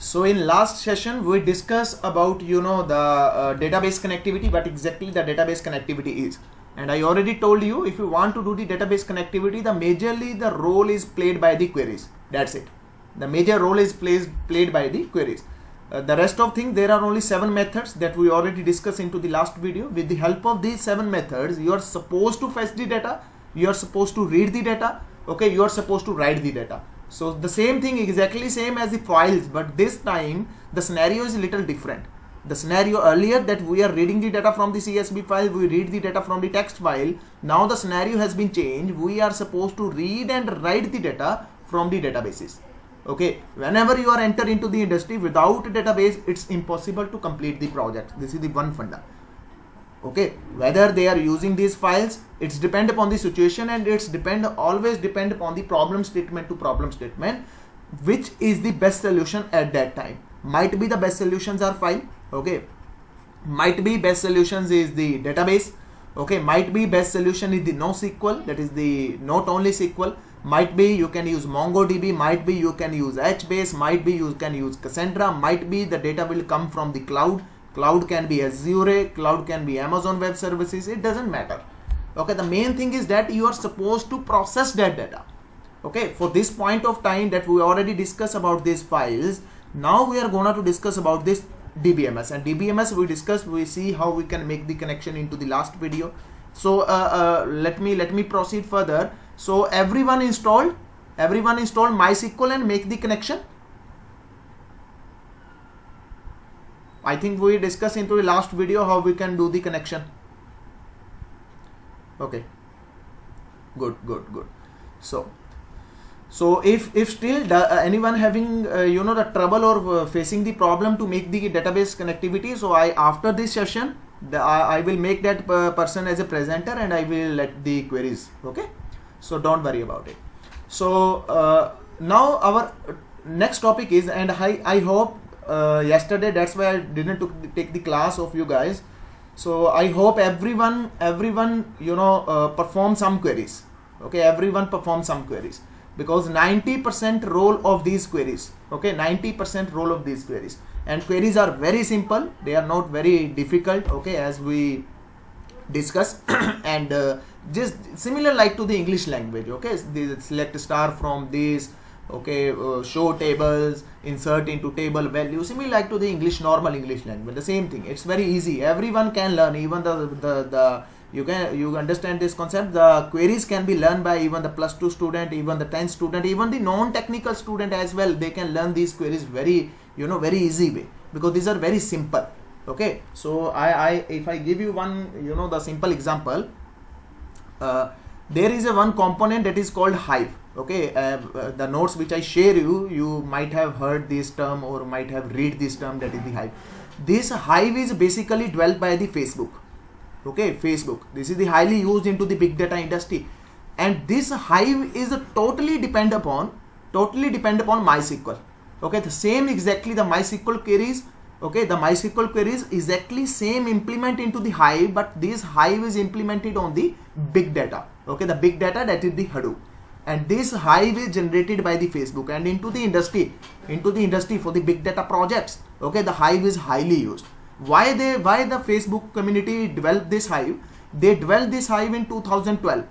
So in last session we discussed about the database connectivity, what exactly the database connectivity is. And I already told you, if you want to do the database connectivity, majorly the role is played by the queries. That's it. The major role is played by the queries. The rest of things, there are only 7 methods that we already discussed into the last video. With the help of these 7 methods, you are supposed to fetch the data, you are supposed to read the data, okay, you are supposed to write the data. So the same thing, exactly same as the files, but this time the scenario is a little different. The scenario earlier that we are reading the data from the CSV file, we read the data from the text file. Now the scenario has been changed. We are supposed to read and write the data from the databases. Okay, whenever you are enter into the industry without a database, it's impossible to complete the project. This is the one funda. Okay, whether they are using these files, it's depend upon the situation, and it's always depend upon the problem statement to problem statement, which is the best solution at that time. Might be the best solutions are file, okay, might be best solutions is the database, okay, might be best solution is the NoSQL, that is the not only SQL, might be you can use MongoDB, might be you can use HBase, might be you can use Cassandra, might be the data will come from the cloud. Cloud can be Azure, cloud can be Amazon Web Services, it doesn't matter. Okay, the main thing is that you are supposed to process that data. Okay, for this point of time that we already discussed about these files, now we are going to discuss about this DBMS. And DBMS we discussed, we see how we can make the connection into the last video. So let me proceed further. So everyone installed MySQL and make the connection. I think we discussed into the last video how we can do the connection. Okay, good. So if still anyone having the trouble or facing the problem to make the database connectivity, so after this session I will make that person as a presenter and I will let the queries. Okay, so don't worry about it. So now our next topic is, and I hope yesterday, that's why I didn't take the class of you guys. So I hope everyone perform some queries. Okay, everyone perform some queries, because 90% role of these queries. Okay, 90% role of these queries, and queries are very simple. They are not very difficult. Okay, as we discuss and just similar like to the English language. Okay, select star from this. Okay, show tables, insert into table value, similar like to the normal English language. The same thing. It's very easy. Everyone can learn. Even you understand this concept. The queries can be learned by even the +2 student, even the 10th student, even the non-technical student as well. They can learn these queries very easy way, because these are very simple. Okay, so if I give you one the simple example, there is one component that is called Hive. Okay, the notes which I share you might have heard this term or might have read this term, that is the Hive. This Hive is basically developed by the Facebook. Okay, Facebook. This is the highly used into the big data industry, and this Hive is totally depend upon MySQL. Okay, the same exactly the MySQL queries. Okay, the MySQL queries exactly same implement into the Hive, but this Hive is implemented on the big data. Okay, the big data, that is the Hadoop. And this Hive is generated by the Facebook, and into the industry for the big data projects. Okay, the Hive is highly used. Why the Facebook community developed this Hive? They developed this Hive in 2012.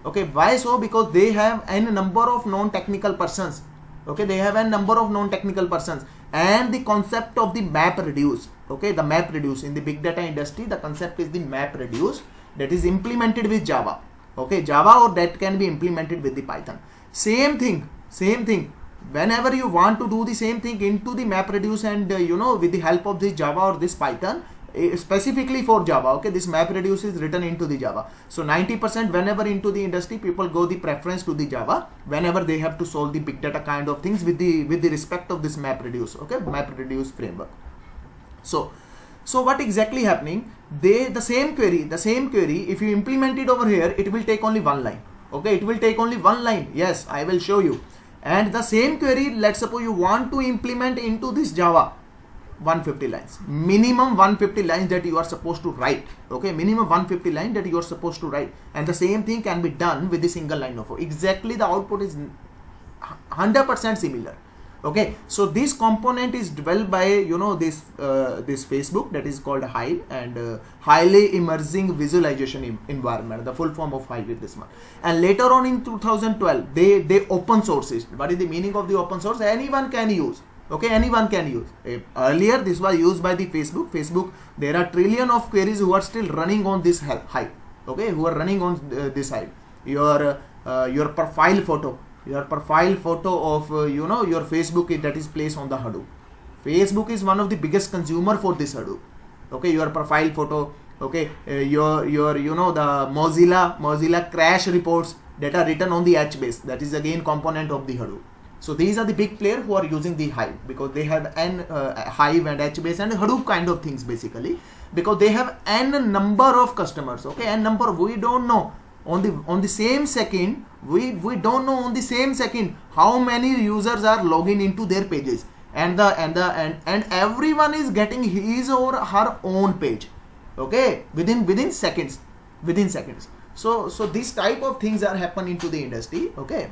Okay, why so? Because they have a number of non-technical persons. Okay, they have a number of non-technical persons, and the concept of the MapReduce. Okay, the MapReduce in the big data industry, the concept is the MapReduce, that is implemented with Java. Okay, Java, or that can be implemented with the Python. Same thing. Whenever you want to do the same thing into the MapReduce, and with the help of this Java or this Python, specifically for Java. Okay, this MapReduce is written into the Java. So 90% whenever into the industry, people go the preference to the Java whenever they have to solve the big data kind of things with the respect of this MapReduce. Okay, MapReduce framework. So what exactly happening? The same query, if you implement it over here, it will take only one line. Okay, it will take only one line. Yes, I will show you. And the same query, let's suppose you want to implement into this Java, 150 lines, minimum 150 lines that you are supposed to write. Okay, minimum 150 lines that you are supposed to write, and the same thing can be done with the single line of code. Exactly, the output is 100% similar. Okay, so this component is developed by this Facebook, that is called Hive, and highly immersing visualization environment. The full form of Hive is this one. And later on in 2012, they open source it. What is the meaning of the open source? Anyone can use. Okay, anyone can use. Earlier this was used by the Facebook. There are trillion of queries who are still running on this Hive. Okay, who are running on this Hive. Your profile photo. Your profile photo of your Facebook, that is placed on the Hadoop. Facebook is one of the biggest consumer for this Hadoop. Okay, your profile photo. Okay, your the Mozilla crash reports that are written on the HBase, that is again component of the Hadoop. So these are the big players who are using the Hive, because they have n Hive and HBase and Hadoop kind of things, basically, because they have n number of customers. Okay, n number, we don't know on the same second, we don't know on the same second how many users are logging into their pages, and everyone is getting his or her own page. Okay, within seconds. So this type of things are happening to the industry. Okay,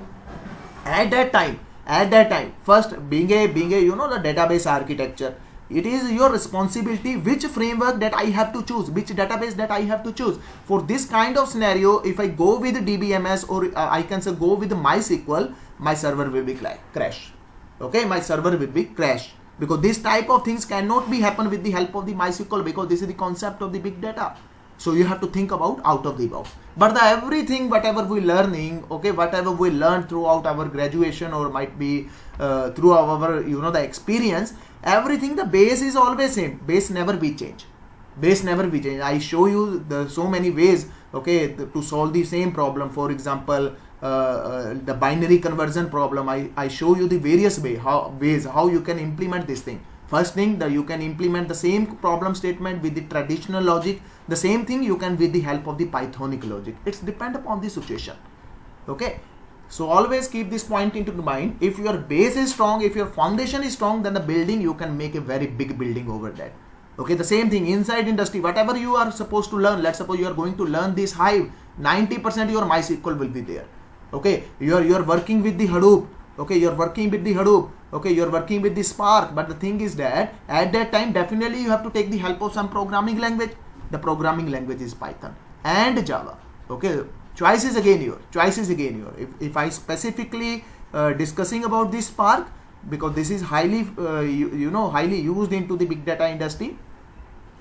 at that time, first being a the database architecture, it is your responsibility which framework that I have to choose, which database that I have to choose. For this kind of scenario, if I go with DBMS, or I can say go with MySQL, my server will be crash. Okay, my server will be crash, because this type of things cannot be happen with the help of the MySQL, because this is the concept of the big data. So you have to think about out of the box. But everything, whatever we learning, okay, whatever we learn throughout our graduation, or might be through our the experience, everything, the base is always same. Base never be changed. I show you so many ways, okay, to solve the same problem. For example, the binary conversion problem, I show you the various ways how you can implement this thing. First thing, that you can implement the same problem statement with the traditional logic. The same thing you can with the help of the Pythonic logic. It's depend upon the situation. Okay, so always keep this point into mind. If your base is strong, if your foundation is strong, then the building, you can make a very big building over that. Okay, the same thing inside industry, whatever you are supposed to learn. Let's suppose you are going to learn this Hive, 90% your MySQL will be there. Okay, you are working with the Hadoop. Okay, you're working with the Hadoop. Okay, you're working with the Spark. But the thing is that at that time, definitely you have to take the help of some programming language. The programming language is Python and Java. Okay, choice is again yours. If I specifically discussing about this Spark, because this is highly highly used into the big data industry.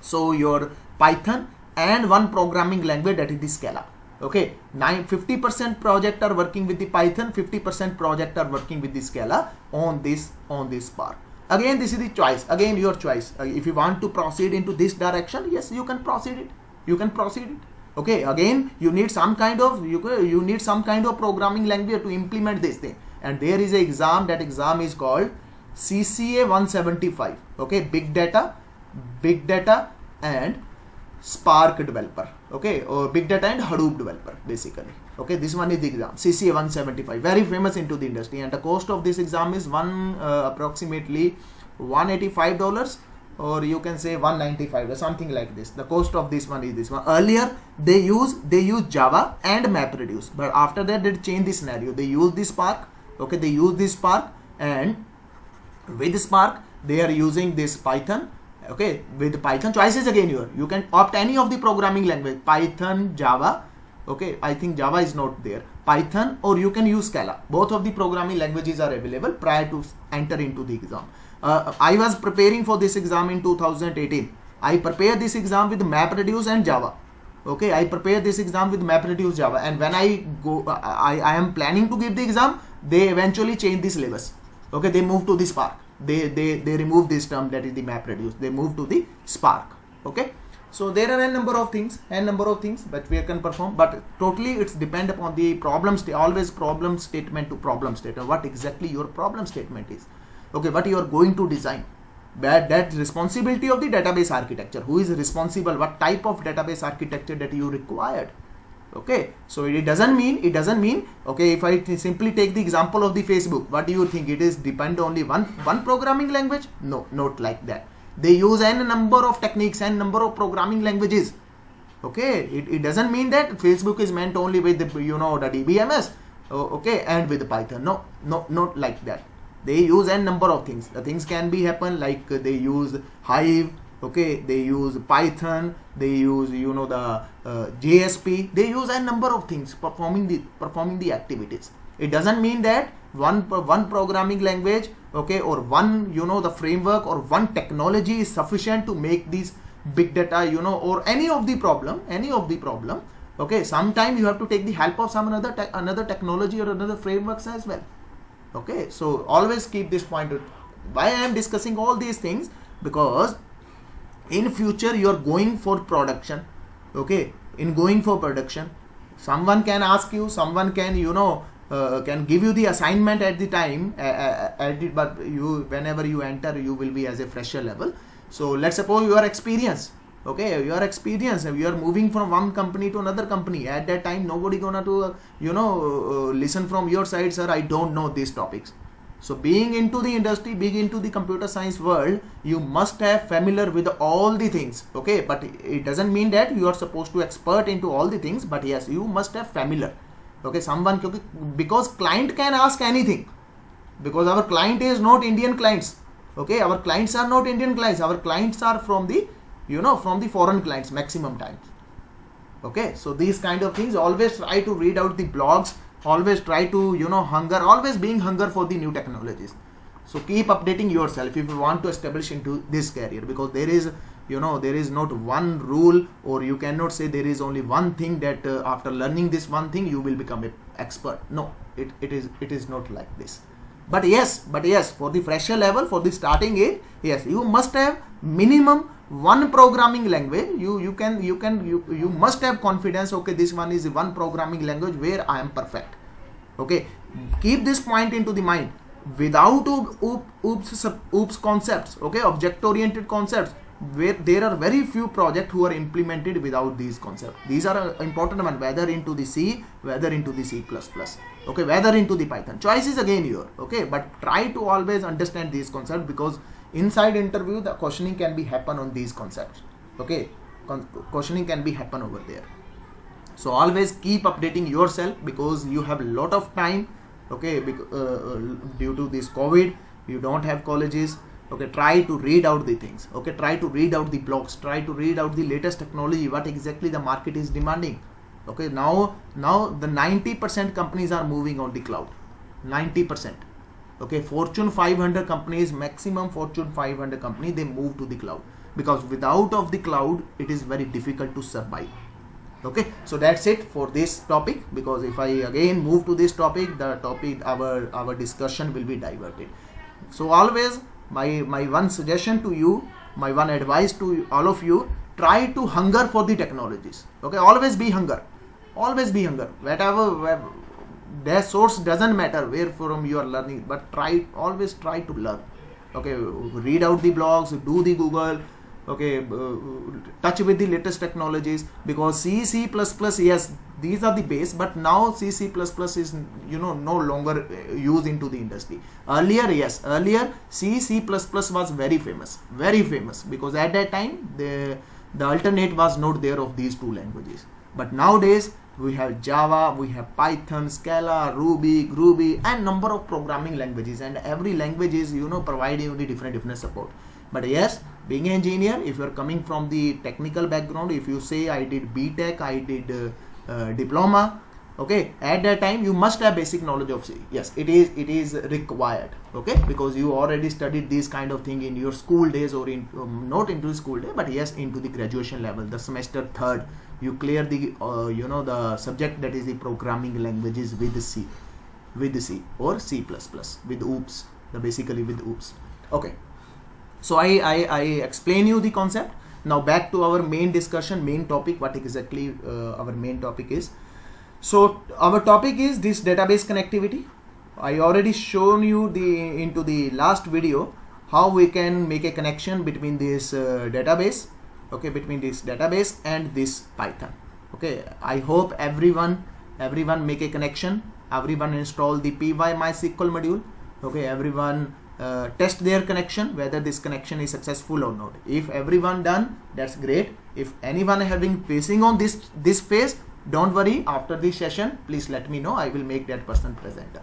So your Python and one programming language, that is the Scala. Okay, 50% project are working with the Python, 50% project are working with the Scala on this Spark. Again, this is the choice. Again, your choice. If you want to proceed into this direction, yes, you can proceed it. Okay, again, you need some kind of programming language to implement this thing. And there is an exam. That exam is called CCA 175. Okay, big data and Spark developer. Okay, or big data and Hadoop developer, basically. Okay, this one is the exam, CCA 175, very famous into the industry, and the cost of this exam is approximately $185, or you can say $195 or something like this. The cost of this one is this one. Earlier they use Java and MapReduce, but after that they change the scenario. They use this Spark. Okay, they use this Spark, and with Spark they are using this Python. Okay, with Python, choice is again yours. You can opt any of the programming language, Python, Java. Okay, I think Java is not there. Python, or you can use Scala. Both of the programming languages are available prior to enter into the exam. I was preparing for this exam in 2018. I prepared this exam with MapReduce and Java. Okay, I prepared this exam with MapReduce Java, and when I go, I am planning to give the exam. They eventually change the syllabus. Okay, they move to the Spark. They remove this term, that is the MapReduce. They move to the Spark. Okay, so there are a number of things, but we can perform. But totally, it's depend upon the problem. Always problem statement to problem statement. What exactly your problem statement is. Okay, what you are going to design. That responsibility of the database architecture. Who is responsible? What type of database architecture that you required? Okay, so it doesn't mean okay, if I simply take the example of the Facebook, what do you think? It is depend only one programming language? No, not like that. They use n number of techniques and number of programming languages. Okay, it doesn't mean that Facebook is meant only with the the DBMS, okay, and with Python. No, not like that. they use n number of things. The things can be happen like they use Hive, okay, they use Python, they use the JSP, they use n number of things performing the activities. It doesn't mean that one programming language, okay, or one the framework or one technology is sufficient to make these big data, or any of the problem. Okay, sometimes you have to take the help of some another technology or another frameworks as well. Okay, so always keep this point. Why I am discussing all these things? Because in future you are going for production. Okay, in going for production, someone can ask you, someone can can give you the assignment at the time, but you, whenever you enter, you will be as a fresher level. So let's suppose you are experienced. Okay, you are experienced, you are moving from one company to another company. At that time, nobody gonna to listen from your side, sir, I don't know these topics. So being into the industry, being into the computer science world, you must have familiar with all the things. Okay, but it doesn't mean that you are supposed to expert into all the things, but yes, you must have familiar. Okay, someone, because client can ask anything, because our client is not Indian clients. Okay, our clients are not Indian clients, our clients are from the from the foreign clients maximum times. Okay, so these kind of things, always try to read out the blogs, always try to always being hunger for the new technologies. So keep updating yourself if you want to establish into this career, because there is there is not one rule, or you cannot say there is only one thing that after learning this one thing you will become an expert. No, it is not like this. But yes, for the fresher level, for the starting age, yes, you must have minimum one programming language. You must have confidence. Okay, this one is one programming language where I am perfect. Okay, keep this point into the mind. Without OOPS concepts, okay, object oriented concepts, where there are very few projects who are implemented without these concepts. These are important one, whether into the C, whether into the C++, okay, whether into the Python. Choice is again your, okay, but try to always understand these concepts, because inside interview the questioning can be happen on these concepts. Okay, questioning can be happen over there. So always keep updating yourself, because you have a lot of time. Okay, due to this COVID, you don't have colleges. Okay, try to read out the things. Okay, try to read out the blogs, try to read out the latest technology, what exactly the market is demanding. Okay, now the 90% companies are moving on the cloud. 90%. Okay, Fortune 500 companies, maximum Fortune 500 company, they move to the cloud, because without of the cloud it is very difficult to survive. Okay, so that's it for this topic, because if I again move to this topic, our discussion will be diverted. So always my one suggestion to you, my one advice to all of you, try to hunger for the technologies. Okay, always be hunger, whatever their source doesn't matter where from you are learning, but always try to learn. Okay, read out the blogs, do the Google. Okay, touch with the latest technologies, because C++, yes, these are the base, but now C++ is no longer used into the industry. Earlier C++ was very famous, because at that time the alternate was not there of these two languages. But nowadays we have Java, we have Python, Scala, Ruby, Groovy, and number of programming languages, and every language is providing the different support. But yes, being an engineer, if you are coming from the technical background, if you say I did BTech, I did diploma, okay, at that time you must have basic knowledge of C. Yes, it is required. Okay, because you already studied this kind of thing in your school days, or in not into school day, but yes, into the graduation level, the semester 3rd, you clear the the subject that is the programming languages with C or C++ with OOPS, basically with OOPS. Okay. So I explain you the concept. Now back to our main discussion, main topic, what exactly our main topic is. So our topic is this database connectivity. I already shown you into the last video how we can make a connection between this database, okay, between this database and this Python. Okay, I hope everyone make a connection, everyone install the PyMySQL module. Okay, everyone test their connection, whether this connection is successful or not. If everyone done, that's great. If anyone having facing on this phase, don't worry, after this session please let me know, I will make that person presenter.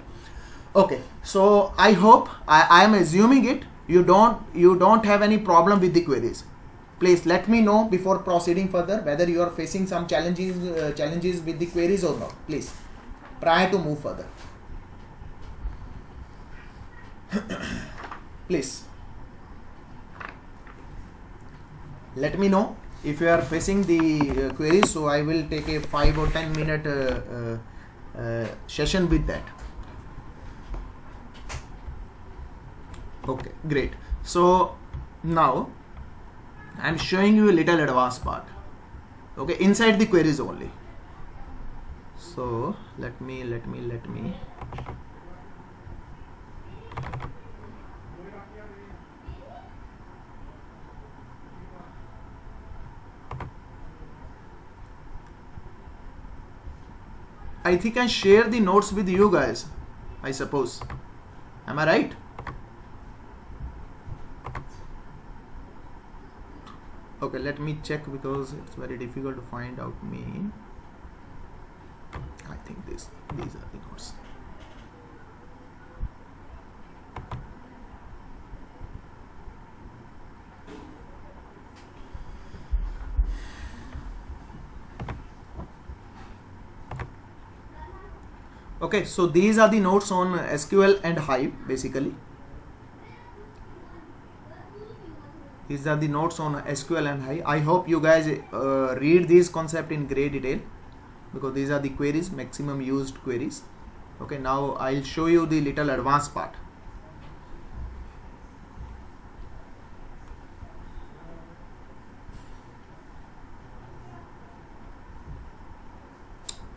Okay, so I hope I am assuming it you don't have any problem with the queries. Please let me know before proceeding further whether you are facing some challenges with the queries or not, please, prior to move further. Please let me know if you are facing the queries, so I will take a 5 or 10 minute session with that. Okay, great. So now I'm showing you a little advanced part, okay, inside the queries only. So let me I think I share the notes with you guys, I suppose. Am I right? Okay, let me check because it's very difficult to find out me. I think these are the notes. Okay, so these are the notes on SQL and Hive basically. These are the notes on SQL and Hive. I hope you guys read this concept in great detail because these are the queries, maximum used queries. Okay, now I'll show you the little advanced part.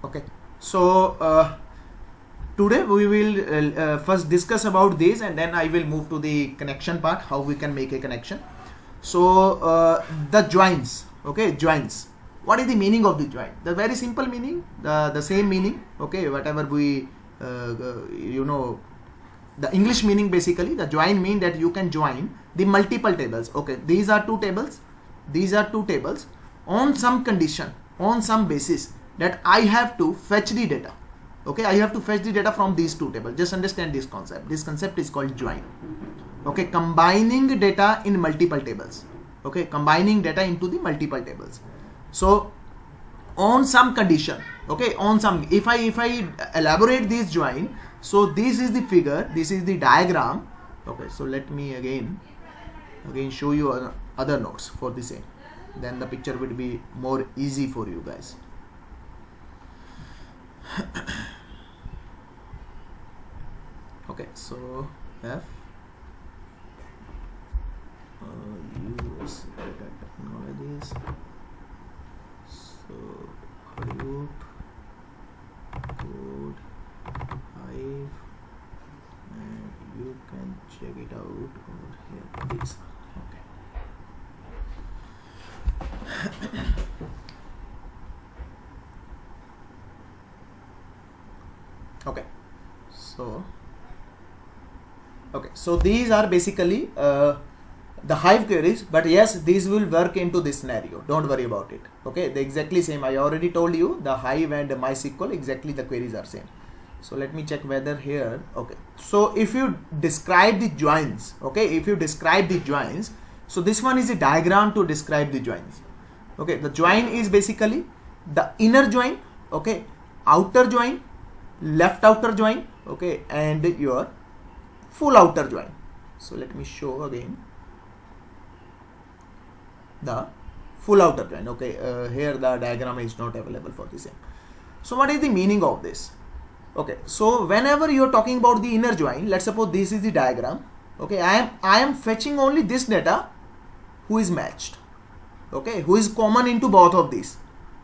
Okay, so today we will first discuss about this and then I will move to the connection part, how we can make a connection. So the joins, okay, joins. What is the meaning of the join? The very simple meaning, the same meaning, okay, whatever we you know, the English meaning basically. The join mean that you can join the multiple tables. Okay, these are two tables, on some condition, on some basis that I have to fetch the data. Okay, I have to fetch the data from these two tables. Just understand this concept. This concept is called join. Okay, combining data in multiple tables. Okay, combining data into the multiple tables. So on some condition, okay, on some, if I elaborate this join, so this is the figure, this is the diagram. Okay, so let me again show you other notes for the same, then the picture will be more easy for you guys. Okay, so F US data technologies. So Hadoop, code, Hive, and you can check it out over here. This. Okay. Okay. So these are basically the Hive queries, but yes, these will work into this scenario. Don't worry about it. Okay, they're exactly same. I already told you the Hive and MySQL, exactly the queries are same. So let me check whether here. Okay, so if you describe the joins, okay, so this one is a diagram to describe the joins. Okay, the join is basically the inner join, okay, outer join, left outer join, okay, and your full outer join. So let me show again the full outer join. Okay, here the diagram is not available for the same. So what is the meaning of this? Okay, so whenever you are talking about the inner join, let's suppose this is the diagram. Okay, I am fetching only this data who is matched, okay, who is common into both of these,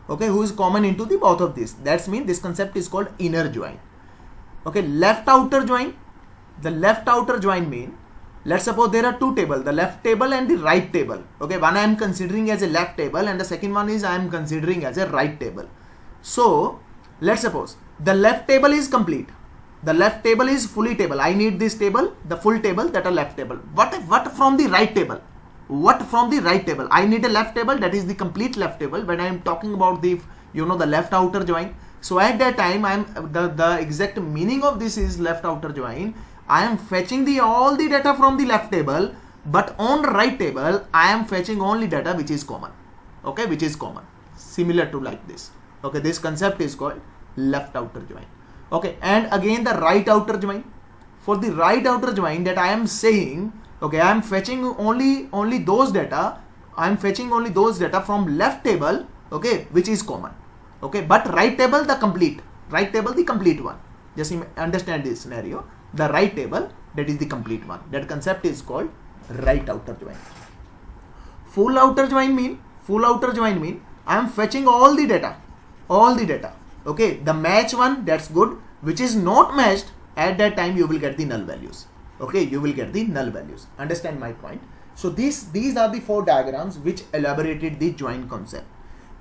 okay, who is common into the both of these. That's mean this concept is called inner join. Okay, left outer join. The left outer join mean, let's suppose there are two tables, the left table and the right table. Okay, one I am considering as a left table and the second one is I am considering as a right table. So let's suppose the left table is complete, the left table is fully table. I need this table, the full table, that are left table. What from the right table? What from the right table? I need a left table, that is the complete left table when I am talking about the, you know, the left outer join. So at that time, the exact meaning of this is left outer join. I am fetching all the data from the left table, but on right table I am fetching only data which is common. Okay, which is common, similar to like this. Okay, this concept is called left outer join. Okay, and again the right outer join. For the right outer join that I am saying, okay, I am fetching only those data. I am fetching only those data from left table, okay, which is common. Okay, but right table the complete one. Just understand this scenario. The right table, that is the complete one. That concept is called right outer join. Full outer join mean I am fetching all the data. Okay, the match one, that's good. Which is not matched, at that time you will get the null values. Okay, you will get the null values. Understand my point? So these are the 4 diagrams which elaborated the join concept.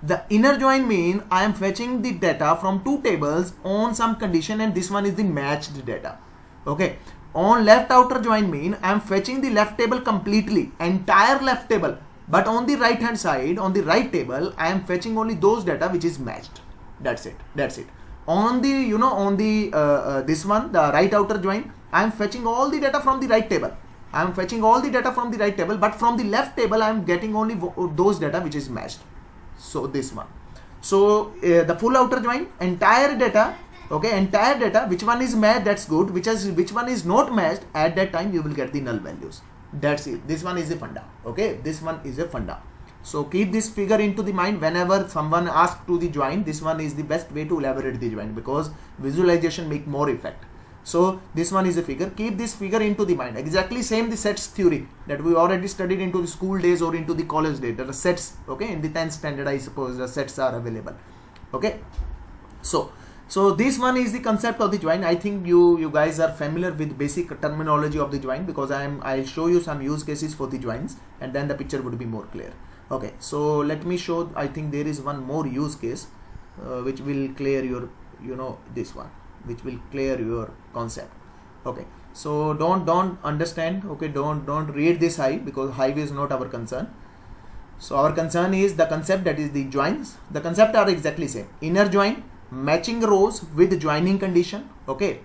The inner join mean I am fetching the data from 2 tables on some condition, and this one is the matched data. Okay, on left outer join mean I am fetching the left table completely, entire left table, but on the right hand side, on the right table, I am fetching only those data which is matched. That's it. On the this one, the right outer join, I am fetching all the data from the right table. But from the left table I am getting only those data which is matched. So this one. So the full outer join, entire data, which one is matched, that's good. Which one is not matched, at that time you will get the null values. That's it. This one is a funda. Okay, this one is a funda. So keep this figure into the mind whenever someone asks to the join. This one is the best way to elaborate the join, because visualization make more effect. So this one is a figure. Keep this figure into the mind. Exactly same the sets theory that we already studied into the school days or into the college days. The sets, okay, in the 10th standard I suppose the sets are available. Okay, so this one is the concept of the join. I think you guys are familiar with basic terminology of the join, because I'll show you some use cases for the joins, and then the picture would be more clear. Okay, so let me show. I think there is one more use case which will clear your, this one, which will clear your concept. Okay, so don't understand. Okay, don't read this hive, because hive is not our concern. So our concern is the concept, that is the joins. The concept are exactly same. Inner join, matching rows with joining condition. Okay,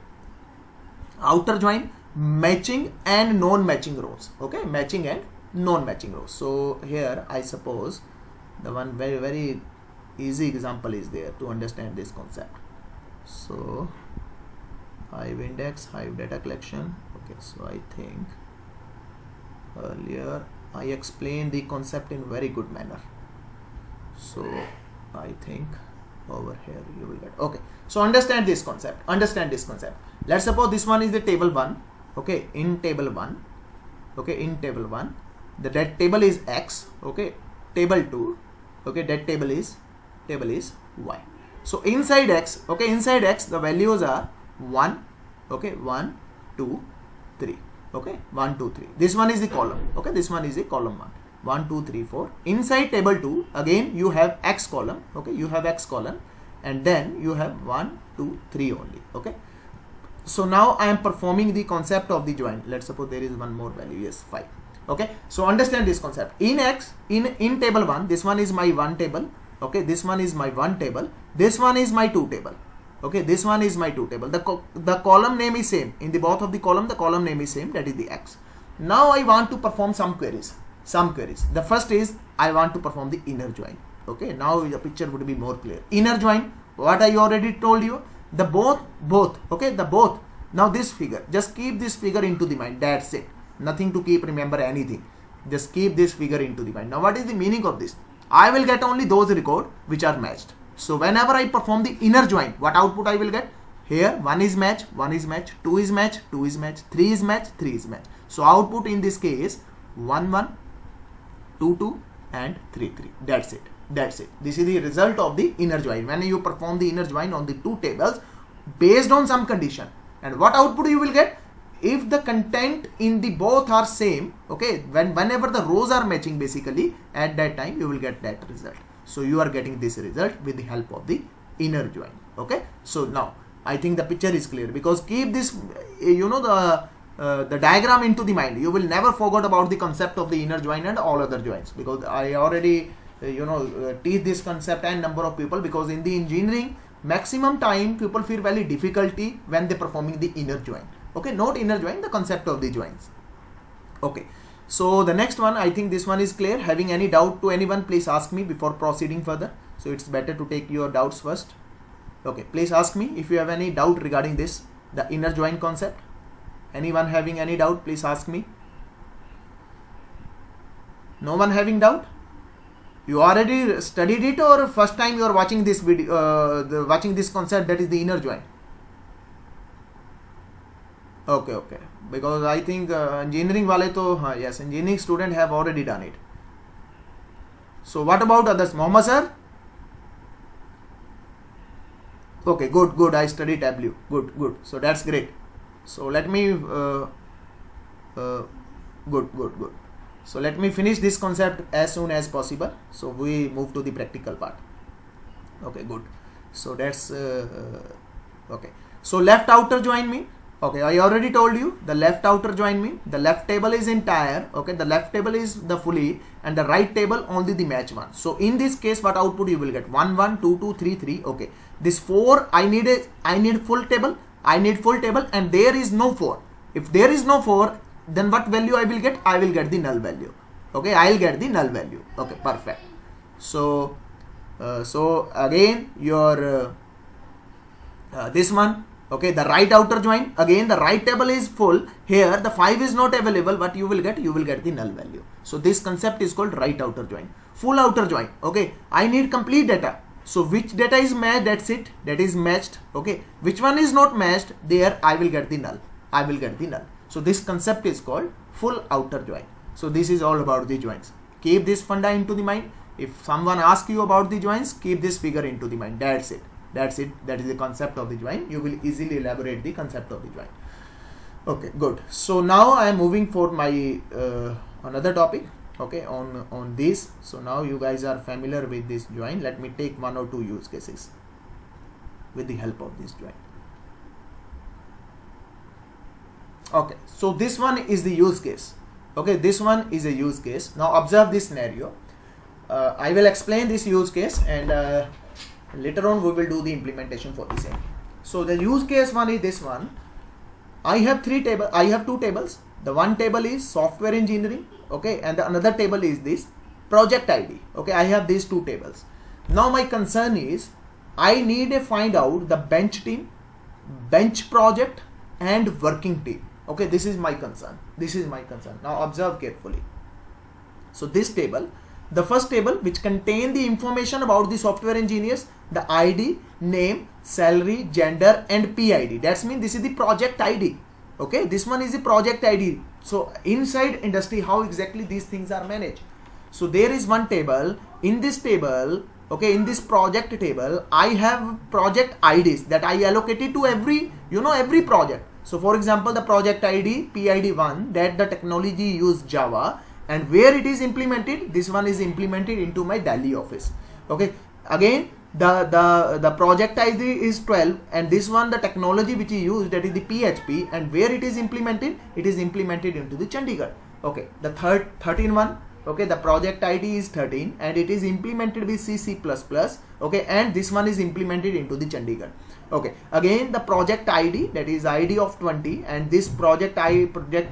outer join, matching and non-matching rows. Okay, matching and non-matching rows. So here I suppose the one very easy example is there to understand this concept. So hive index, hive data collection. Okay, so I think earlier I explained the concept in very good manner. So I think over here you will get. Okay, so understand this concept. Let's suppose this one is the table 1. Okay, in table 1. Okay, in table 1, that table is X. Okay, table 2. Okay, that table is Y. So inside X, the values are 1. Okay, 1, 2, 3. Okay, 1, 2, 3. This one is the column. Okay, this one is the column 1. 1, 2, 3, 4. Inside table 2, again you have X column. Okay, you have X column, and then you have 1, 2, 3 only. Okay, so now I am performing the concept of the join. Let's suppose there is one more value. Yes, 5. Okay, so understand this concept. In X, in table 1, this one is my 1 table. Okay, this one is my 1 table. This one is my 2 table. Okay, this one is my 2 table. The column name is same. In the both of the column name is same, that is the X. Now I want to perform some queries. The first is I want to perform the inner join. Okay, now the picture would be more clear. Inner join, what I already told you, the both. Okay, the both. Now this figure, just keep this figure into the mind. That's it. Nothing to keep, remember anything. Just keep this figure into the mind. Now what is the meaning of this? I will get only those records which are matched. So whenever I perform the inner join, what output I will get? Here 1 is match, 2 is match, 3 is match, 3 is match. So output in this case 1, 1, 2, 2 and 3, 3. That's it. This is the result of the inner join. When you perform the inner join on the 2 tables based on some condition, and what output you will get? If the content in the both are same, okay, whenever the rows are matching, basically at that time you will get that result. So you are getting this result with the help of the inner join. Okay, so now I think the picture is clear, because keep this the diagram into the mind. You will never forget about the concept of the inner join and all other joins, because I already teach this concept and number of people, because in the engineering maximum time people feel very difficulty when they performing the inner join. Okay, not inner join, the concept of the joins. Okay, so the next one, I think this one is clear. Having any doubt to anyone, please ask me before proceeding further. So it's better to take your doubts first. Okay, please ask me if you have any doubt regarding this, the inner join concept. Anyone having any doubt, please ask me. No one having doubt? You already studied it, or first time you are watching this video, watching this concept, that is the inner join? Okay, okay. Because I think engineering wale to, yes, engineering student have already done it. So what about others? Mohammed sir? Okay, good, good. I studied W. Good, good. So that's great. So let me, good, good, good. So let me finish this concept as soon as possible. So we move to the practical part. Okay, good. So that's, okay. So left outer join mean, okay, I already told you the left outer join mean the left table is entire, okay, the left table is the fully, and the right table only the match one. So in this case, what output you will get? 1, 1, 2, 2, 3, 3. Okay, this 4, I need full table, and there is no 4. If there is no 4, then what value I will get? I will get the null value. Okay, I will get the null value. Okay, perfect. So so again your this one, okay, the right outer join, again the right table is full, here the 5 is not available. What you will get? You will get the null value. So this concept is called right outer join. Full outer join, okay, I need complete data. So which data is matched? That's it, that is matched. Okay, which one is not matched? There I will get the null. I will get the null. So this concept is called full outer join. So this is all about the joins. Keep this funda into the mind. If someone asks you about the joins, keep this figure into the mind. That's it. That's it. That is the concept of the join. You will easily elaborate the concept of the join. Okay, good. So now I am moving for my another topic. Okay, on this. So now you guys are familiar with this join. Let me take 1 or 2 use cases with the help of this join. Okay, so this one is the use case. Okay, this one is a use case. Now observe this scenario. I will explain this use case, and later on we will do the implementation for the same. So the use case one is this one. I have 2 tables. The one table is software engineering, okay, and the another table is this project ID. Okay, I have these 2 tables. Now my concern is I need to find out the bench team, bench project, and working team. Okay, this is my concern. This is my concern. Now observe carefully. So this table, the first table which contain the information about the software engineers, the ID, name, salary, gender, and PID. That's mean this is the project ID. Okay, this one is the project ID. So inside industry, how exactly these things are managed? So there is one table. In this table, okay, in this project table, I have project IDs that I allocated to every, every project. So for example, the project ID, PID1, that the technology use Java, and where it is implemented, this one is implemented into my Delhi office. Okay, again, the project ID is 12, and this one, the technology which you use, that is the PHP, and where it is implemented into the Chandigarh. Okay, the 13 one, okay, the project ID is 13, and it is implemented with C++, okay, and this one is implemented into the Chandigarh. Okay, again the project ID, that is ID of 20, and this project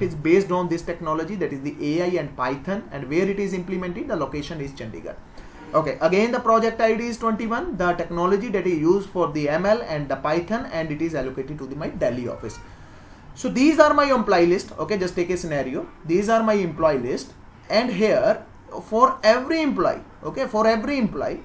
is based on this technology, that is the AI and Python, and where it is implemented, the location is Chandigarh. Okay, again the project ID is 21, the technology that is used for the ML and the Python, and it is allocated to my Delhi office. So these are my employee list. Okay, just take a scenario. These are my employee list, and here for every employee, okay, for every employee,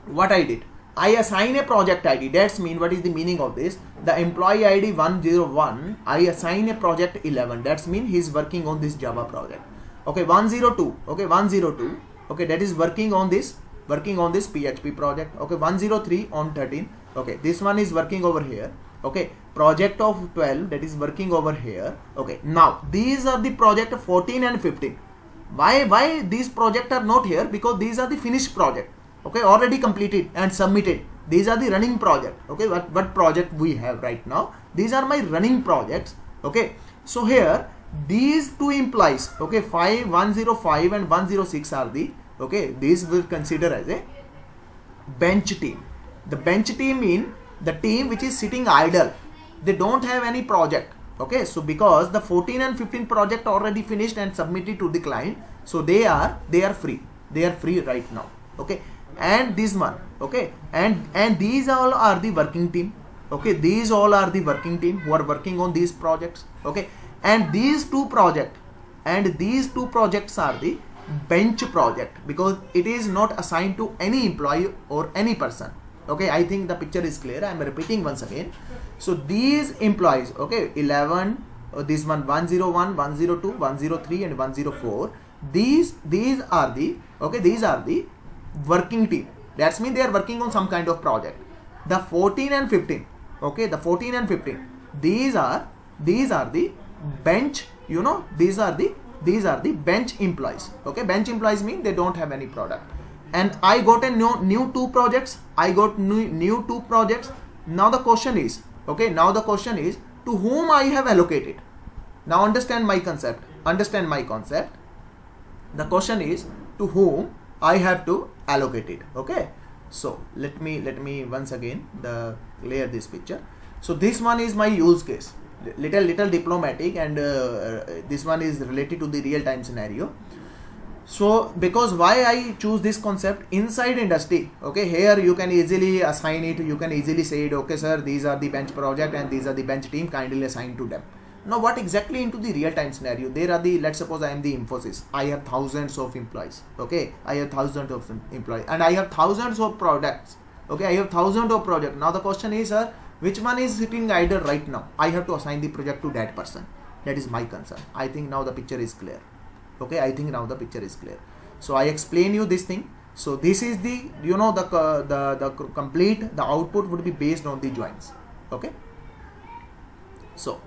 what I did, I assign a project ID. That's mean, what is the meaning of this? The employee ID 101, I assign a project 11. That's mean he's working on this Java project. Okay, 102. Okay, 102. Okay, that is working on this PHP project. Okay, 103 on 13. Okay, this one is working over here. Okay, project of 12, that is working over here. Okay, now these are the project 14 and 15. Why these projects are not here? Because these are the finished project. Okay, already completed and submitted. These are the running project. Okay, what project we have right now? These are my running projects. Okay, so here these 2 employees, okay, 105 and 106 are the, okay, these will consider as a bench team. The bench team mean the team which is sitting idle. They don't have any project. Okay, so because the 14 and 15 project already finished and submitted to the client, so they are free. They are free right now. Okay, and this one, okay, and these all are the working team. Okay, these all are the working team who are working on these projects. Okay, and these two projects are the bench project, because it is not assigned to any employee or any person. Okay, I think the picture is clear. I am repeating once again. So these employees, okay, 11, this one 101, 102, 103 and 104, these are the, okay, these are the working team. That's mean they are working on some kind of project. The 14 and 15, okay, the 14 and 15, these are the bench, you know, these are the bench employees. Okay, bench employees mean they don't have any product. And I got a new two projects. I got new two projects. Now the question is, okay, now the question is, to whom I have allocated. Now understand my concept. Understand my concept. The question is, to whom I have to allocate it. Okay, so let me once again layer this picture. So this one is my use case, little diplomatic, and this one is related to the real time scenario. So because why I choose this concept inside industry, okay, here you can easily assign it, you can easily say it, okay sir, these are the bench project and these are the bench team, kindly assign to them. Now what exactly into the real time scenario? There are the, let's suppose I am the Infosys, I have thousands of employees. Okay, I have thousands of employees and I have thousands of products. Okay, I have thousands of projects. Now the question is, sir, which one is sitting idle right now? I have to assign the project to that person. That is my concern. I think now the picture is clear. Okay, I think now the picture is clear. So I explain you this thing. So this is the, you know, the complete, the output would be based on the joins. Okay, so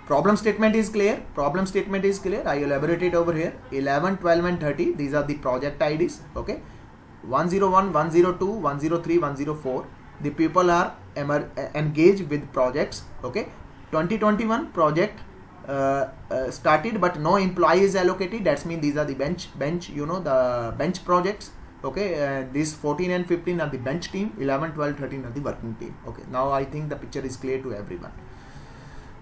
problem statement is clear. Problem statement is clear. I elaborate it over here. 11, 12 and 30, these are the project IDs. Okay, 101, 102, 103, 104, the people are engaged with projects. Okay, 2021 project started but no employee is allocated. That's mean these are the bench, you know, the bench projects. Okay, these 14 and 15 are the bench team, 11, 12, 13 are the working team. Okay, now I think the picture is clear to everyone.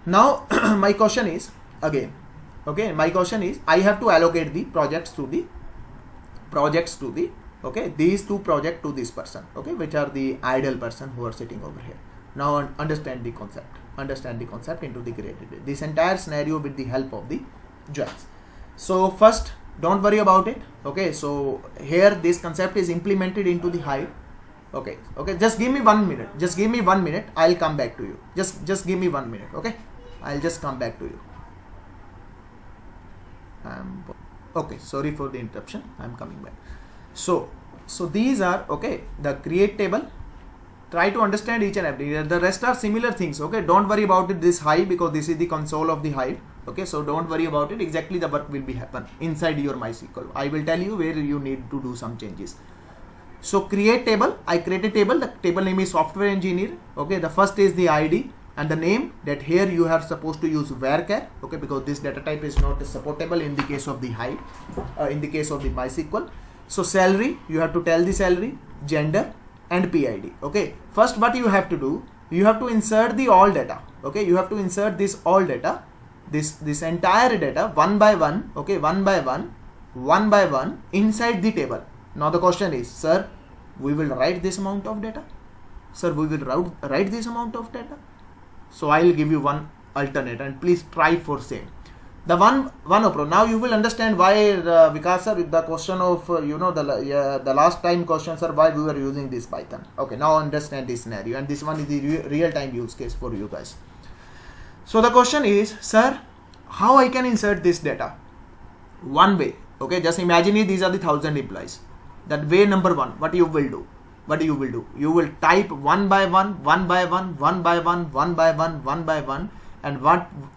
Now my question is again, okay, my question is, I have to allocate the projects to the okay, these two projects to this person, okay, which are the idle person who are sitting over here. Now understand the concept. Understand the concept into the created way. This entire scenario with the help of the joins. So first, don't worry about it. Okay, so here this concept is implemented into the Hive. Okay, just give me 1 minute. Just give me 1 minute. I'll come back to you. Just give me 1 minute. Okay, I'll just come back to you. Okay, sorry for the interruption. I'm coming back. So these are, okay, the create table. Try to understand each and every. The rest are similar things. Okay, don't worry about it, this Hive, because this is the console of the Hive. Okay, so don't worry about it. Exactly the work will be happen inside your MySQL. I will tell you where you need to do some changes. So create table. I create a table. The table name is software engineer. Okay, the first is the ID and the name. That here you are supposed to use varchar. Okay, because this data type is not supportable in the case of the Hive. In the case of the MySQL. So salary, you have to tell the salary, gender and PID. Okay, first what you have to do, you have to insert the all data. Okay, you have to insert this all data, this entire data one by one. Okay, one by one inside the table. Now the question is, sir, we will write this amount of data. Sir, we will write this amount of data. So I will give you one alternate and please try for same. The one approach. Now you will understand why Vikas sir, with the question of you know, the last time question, sir, why we were using this Python. Okay, now understand this scenario, and this one is the real time use case for you guys. So the question is, sir, how I can insert this data? One way. Okay, just imagine it, these are the 1000 employees. That way number one, what you will do? What you will do? You will type one by one, one by one, one by one, one by one, one by one. And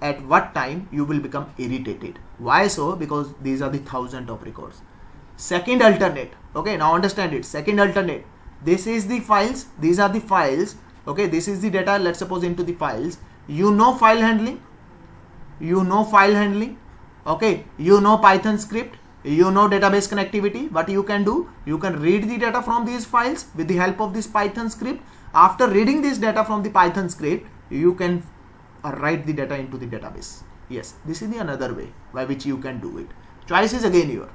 at what time you will become irritated. Why so? Because these are the 1000 of records. Second alternate. Okay, now understand it. Second alternate. This is the files. These are the files. Okay, this is the data. Let's suppose into the files. You know file handling. You know file handling. Okay, you know Python script. You know database connectivity. What you can do? You can read the data from these files with the help of this Python script. After reading this data from the Python script, you can write the data into the database. Yes, this is the another way by which you can do it. Choice is again your.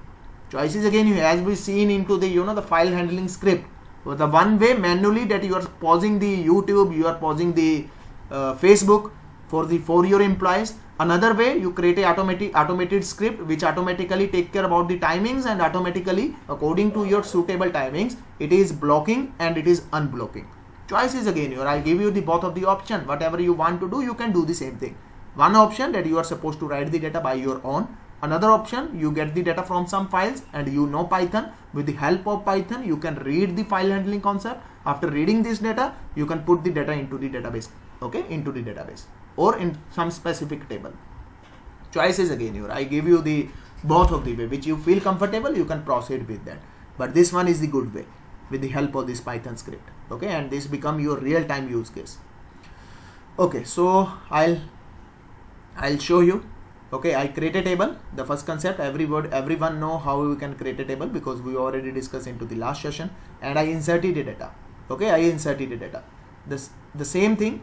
Choice is again your, as we seen into the the file handling script. So the one way manually that you are pausing the YouTube, you are pausing the Facebook for your employees. Another way, you create a automated script which automatically take care about the timings, and automatically according to your suitable timings it is blocking and it is unblocking. Choice is again your. I give you the both of the option. Whatever you want to do, you can do the same thing. One option that you are supposed to write the data by your own. Another option, you get the data from some files and you know Python. With the help of Python, you can read the file handling concept. After reading this data, you can put the data into the database. Okay, into the database or in some specific table. Choice is again your. I give you the both of the way which you feel comfortable, you can proceed with that. But this one is the good way with the help of this Python script. Okay, and this become your real-time use case. Okay, so I'll show you. Okay, I create a table. The first concept, everyone know how we can create a table because we already discussed into the last session. And I inserted the data. Okay, I inserted the data. The same thing.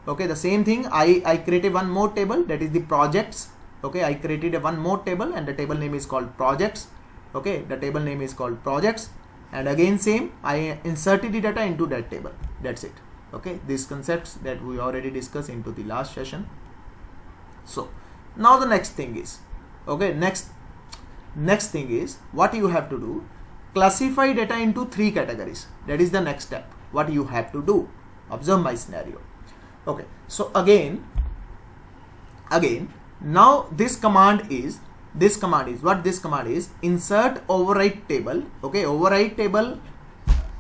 Okay, the same thing. I created one more table, that is the projects. Okay, I created a one more table and the table name is called projects. Okay, the table name is called projects. And again same, I inserted the data into that table. That's it. Okay, these concepts that we already discussed into the last session. So now the next thing is, okay, next thing is what you have to do. Classify data into 3 categories. That is the next step. What you have to do. Observe my scenario. Okay, so again now this command is what this command is: insert overwrite table. Okay, overwrite table.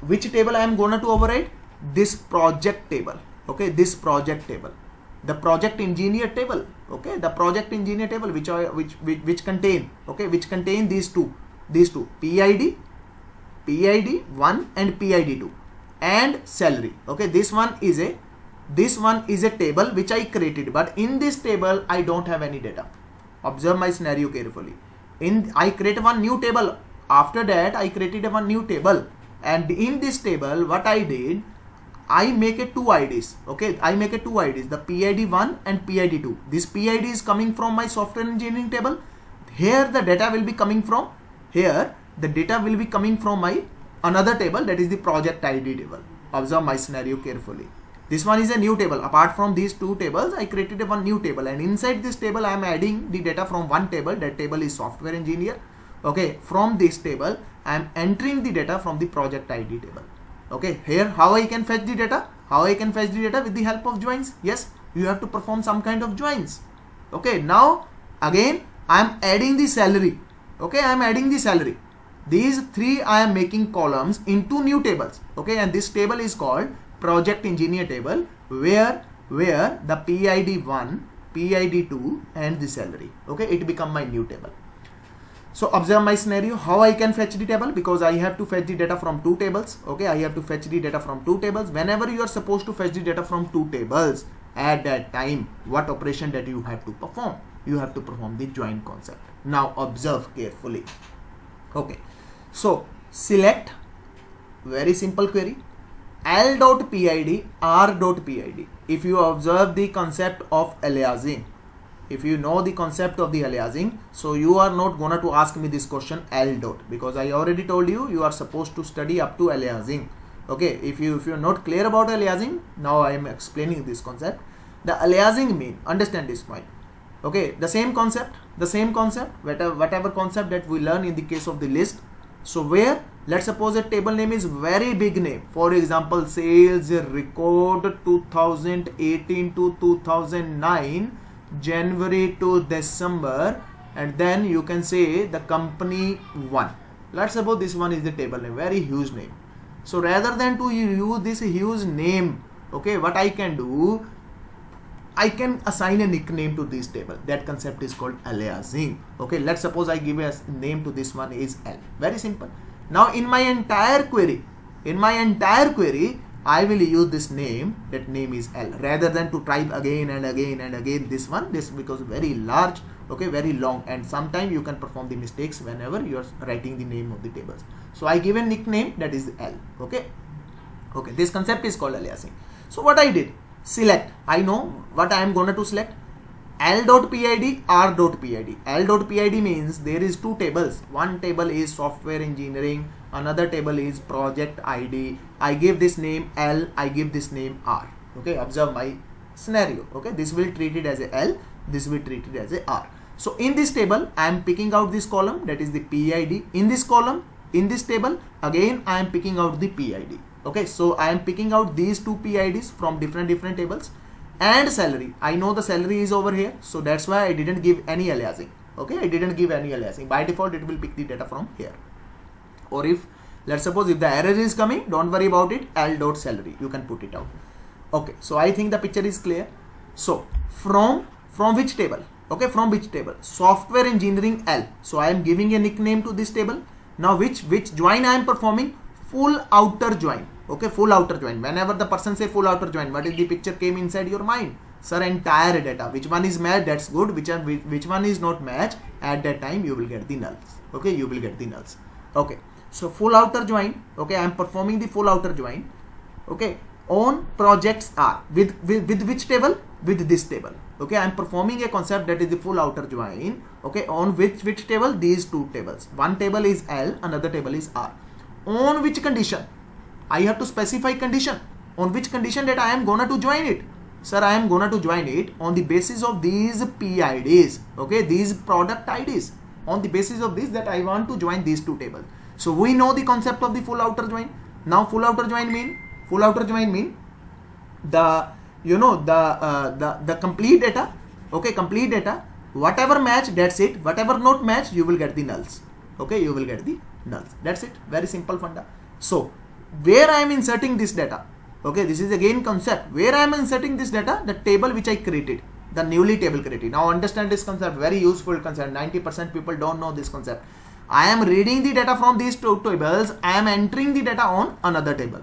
Which table I am gonna to overwrite? This project table. Okay, this project table. The project engineer table. Okay, the project engineer table which contain these two PID 1 and PID 2 and salary. Okay, this one is a table which I created, but in this table I don't have any data. Observe my scenario carefully. I create one new table. After that I created one new table, and in this table what I did, I make a 2 IDs. Okay, I make a 2 IDs, the PID 1 and PID 2. This PID is coming from my software engineering table. Here the data will be coming from my another table, that is the project ID table. Observe my scenario carefully. This one is a new table. Apart from these 2 tables, I created one new table, and inside this table I am adding the data from one table. That table is software engineer. Okay, from this table I am entering the data from the project ID table. Okay, here how I can fetch the data? With the help of joins. Yes, you have to perform some kind of joins. Okay, now again I am adding the salary. Okay, I am adding the salary. These 3 I am making columns into new tables. Okay, and this table is called project engineer table, where the PID 1, PID 2 and the salary. Okay, it become my new table. So observe my scenario, how I can fetch the table, because I have to fetch the data from 2 tables. Okay, I have to fetch the data from 2 tables. Whenever you are supposed to fetch the data from 2 tables, at that time, what operation that you have to perform? You have to perform the join concept. Now observe carefully. Okay, so select, very simple query, L.PID, R.PID. If you observe the concept of aliasing, if you know the concept of the aliasing, so you are not gonna to ask me this question L dot, because I already told you, you are supposed to study up to aliasing. Okay, if you are not clear about aliasing, now I am explaining this concept. The aliasing mean, understand this point. Okay, the same concept, whatever concept that we learn in the case of the list. So where, let's suppose a table name is very big name. For example, sales record 2018 to 2009, January to December, and then you can say the company 1. Let's suppose this one is the table name, very huge name. So rather than to use this huge name, okay, what I can do, I can assign a nickname to this table. That concept is called aliasing. Okay, let's suppose I give a name to this one is L. Very simple. Now in my entire query, I will use this name, that name is L, rather than to type again and again and again this one, this because very large okay, very long, and sometimes you can perform the mistakes whenever you are writing the name of the tables. So I give a nickname that is L. Okay, this concept is called aliasing. So what I did, select, I know what I am going to select, L.PID, R.PID. L.PID means there is two tables. One table is software engineering, another table is project ID. I give this name L, I give this name R. Okay, observe my scenario. Okay, this will treat it as a L, this will treat it as a R. So in this table, I am picking out this column, that is the PID. In this column, in this table, again I am picking out the PID. Okay, so I am picking out these two PIDs from different tables. And salary, I know the salary is over here, so that's why I didn't give any aliasing. Okay, I didn't give any aliasing. By default, it will pick the data from here. Or if, let's suppose if the error is coming, don't worry about it, L.salary, you can put it out. Okay, so I think the picture is clear. So from which table? Okay, from which table? Software engineering L. So I am giving a nickname to this table. Now which join I am performing? Full outer join. Okay, full outer join. Whenever the person say full outer join, what is the picture came inside your mind? Sir, entire data. Which one is matched? That's good. Which one is not matched? At that time you will get the nulls. Okay, you will get the nulls. Okay, so full outer join. Okay, I am performing the full outer join. Okay, on projects R with which table? With this table. Okay, I am performing a concept that is the full outer join. Okay, on which table? These two tables. One table is L, another table is R. On which condition? I have to specify condition. On which condition that I am gonna to join it? Sir, I am gonna to join it on the basis of these PIDs. Okay, these product IDs. On the basis of this that I want to join these two tables. So we know the concept of the full outer join. Now full outer join mean the the complete data. Okay, complete data. Whatever match, that's it. Whatever not match, you will get the nulls. Okay, you will get the nulls. That's it. Very simple funda. So where I am inserting this data? Okay, this is again concept. Where I am inserting this data? The table which I created, the newly table created. Now understand this concept, very useful concept. 90% people don't know this concept. I am reading the data from these two tables. I am entering the data on another table.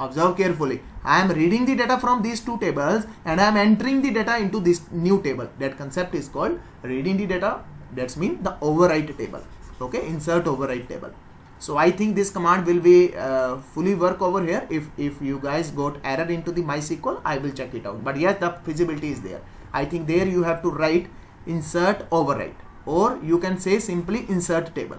Observe carefully. I am reading the data from these two tables and I am entering the data into this new table. That concept is called reading the data. That's mean the overwrite table. Okay, insert overwrite table. So I think this command will be fully work over here. If you guys got error into the MySQL, I will check it out. But yes, the feasibility is there. I think there you have to write insert overwrite, or you can say simply insert table,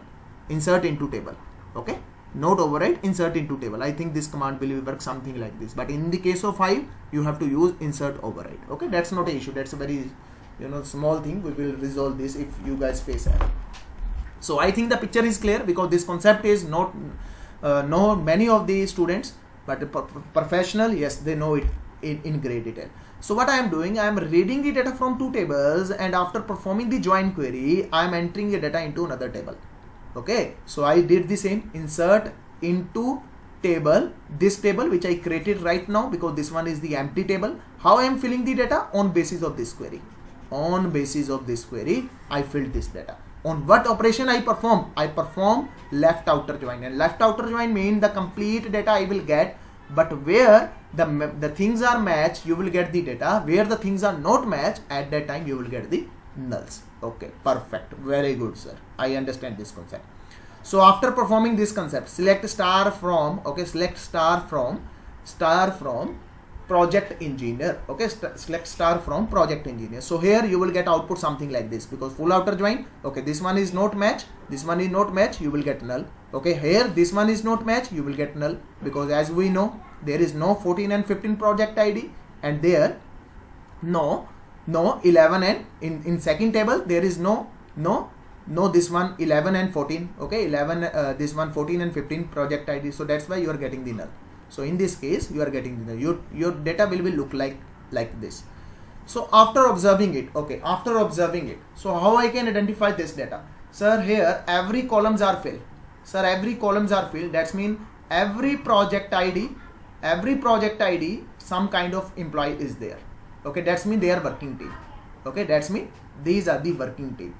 insert into table. Okay, not overwrite, insert into table. I think this command will work something like this. But in the case of Hive, you have to use insert overwrite. Okay, that's not an issue. That's a very small thing. We will resolve this if you guys face error. So I think the picture is clear, because this concept is not know many of the students, but the professional, yes, they know it in great detail. So what I am doing, I am reading the data from two tables, and after performing the join query, I am entering the data into another table. Okay, so I did the same, insert into table, this table which I created right now, because this one is the empty table. How I am filling the data? On basis of this query. On basis of this query, I filled this data. On what operation I perform? I perform left outer join, and left outer join means the complete data I will get, but where the things are matched, you will get the data. Where the things are not matched, at that time you will get the nulls. Okay, perfect, very good, sir. I understand this concept. So after performing this concept, select star from, okay, select star from project engineer. Okay, select star from project engineer. So here you will get output something like this, because full outer join. Okay, this one is not match, this one is not match, you will get null. Okay, here this one is not match, you will get null, because as we know, there is no 14 and 15 project ID, and there no 11 and in second table there is no this one 11 and 14. Okay, 11 this one 14 and 15 project ID. So that's why you are getting the null. So in this case, you are getting the your data will look like this. So after observing it, okay, after observing it, so how I can identify this data? Sir, here every columns are filled. Sir, every columns are filled. That's mean every project ID, some kind of employee is there. Okay, that's mean they are working team. Okay, that's mean these are the working team.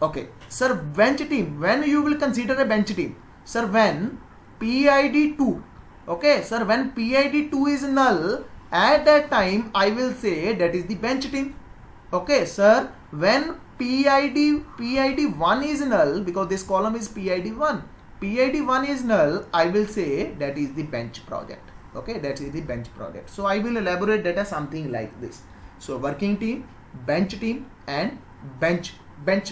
Okay, sir, bench team. When you will consider a bench team? Sir, when PID 2. Okay, sir, when PID 2 is null, at that time I will say that is the bench team. Okay, sir, when PID1 is null because this column is PID1. PID1 is null, I will say that is the bench project. Okay, that is the bench project. So I will elaborate that as something like this. So working team, bench team, and bench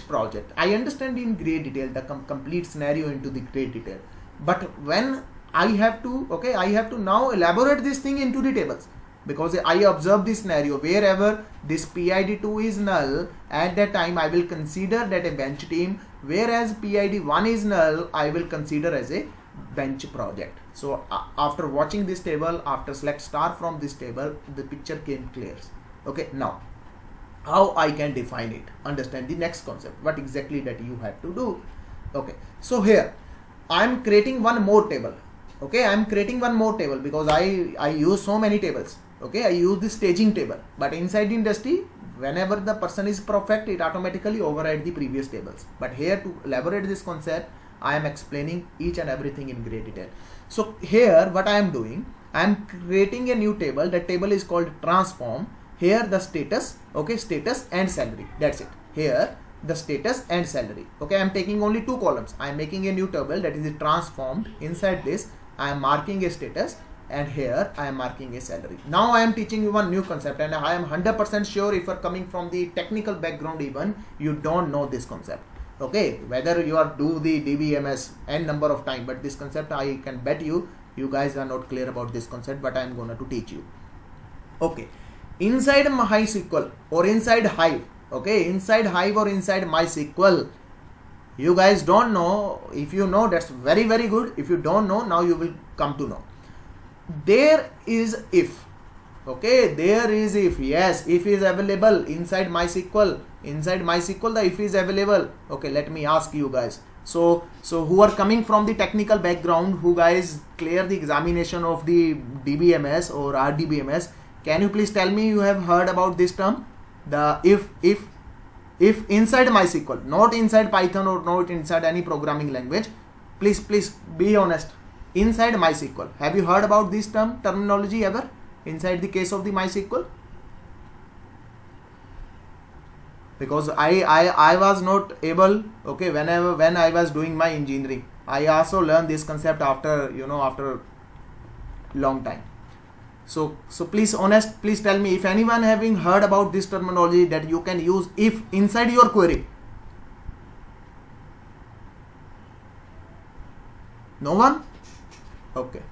project. I understand in great detail the complete scenario into the great detail. But when I have to, okay, I have to now elaborate this thing into the tables, because I observe this scenario wherever this PID2 is null, at that time I will consider that a bench team, whereas PID1 is null, I will consider as a bench project. So after watching this table, after select star from this table, the picture came clear. Okay, now how I can define it, understand the next concept, what exactly that you have to do. Okay, so here I am creating one more table. Okay, I am creating one more table because I use so many tables. Okay, I use the staging table, but inside the industry, whenever the person is perfect, it automatically override the previous tables. But here, to elaborate this concept, I am explaining each and everything in great detail. So here what I am doing, I am creating a new table. That table is called transform. Here the status, okay, status and salary, that's it. Here the status and salary. Okay, I am taking only two columns. I am making a new table, that is transformed. Inside this I am marking a status, and here I am marking a salary. Now I am teaching you one new concept, and I am 100% sure if you are coming from the technical background, even you don't know this concept. Okay, whether you are do the DBMS n number of time, but this concept I can bet you guys are not clear about this concept, but I am gonna to teach you. Okay, inside MySQL or inside Hive, okay, inside Hive or inside MySQL, you guys don't know. If you know, that's very good. If you don't know, now you will come to know. There is if, okay, there is if, yes, if is available inside MySQL. Inside MySQL the if is available. Okay, let me ask you guys, so who are coming from the technical background, who guys clear the examination of the DBMS or RDBMS, can you please tell me you have heard about this term, the if inside MySQL, not inside Python or not inside any programming language. Please be honest. Inside MySQL, have you heard about this terminology ever inside the case of the MySQL? Because I was not able, okay, when I was doing my engineering, I also learned this concept after, after long time. So please tell me if anyone having heard about this terminology that you can use if inside your query. No one? Okay,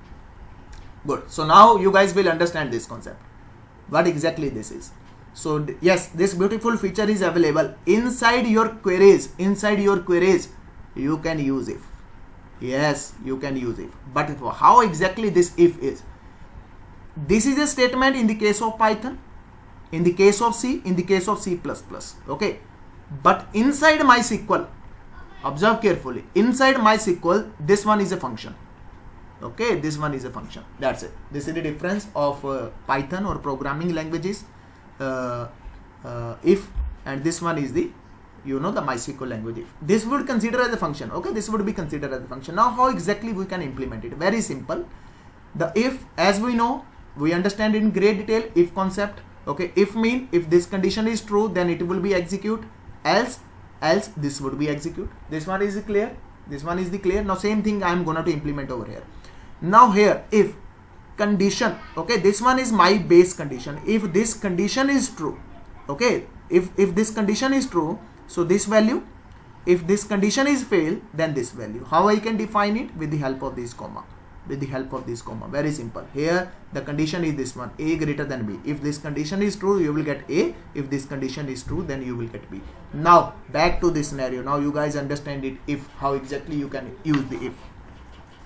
good. So now you guys will understand this concept, what exactly this is. So yes, this beautiful feature is available inside your queries. Inside your queries you can use if. Yes, you can use if. But how exactly this if is? This is a statement in the case of Python, in the case of C, in the case of C++. Okay, but inside MySQL, observe carefully, inside MySQL this one is a function. Okay, this one is a function, that's it. This is the difference of Python or programming languages, if, and this one is the, the MySQL language. If this would consider as a function, okay, this would be considered as a function. Now how exactly we can implement it? Very simple. The if, as we know, we understand in great detail if concept. Okay, if mean if this condition is true, then it will be execute, else this would be execute. This one is clear, this one is the clear. Now same thing I am gonna to implement over here. Now here if condition, okay, this one is my base condition. If this condition is true, okay, if this condition is true, so this value. If this condition is fail, then this value. How I can define it? With the help of this comma. With the help of this comma. Very simple. Here the condition is this one, a greater than b. If this condition is true, you will get a. If this condition is true, then you will get b. Now back to this scenario. Now you guys understand it, if, how exactly you can use the if.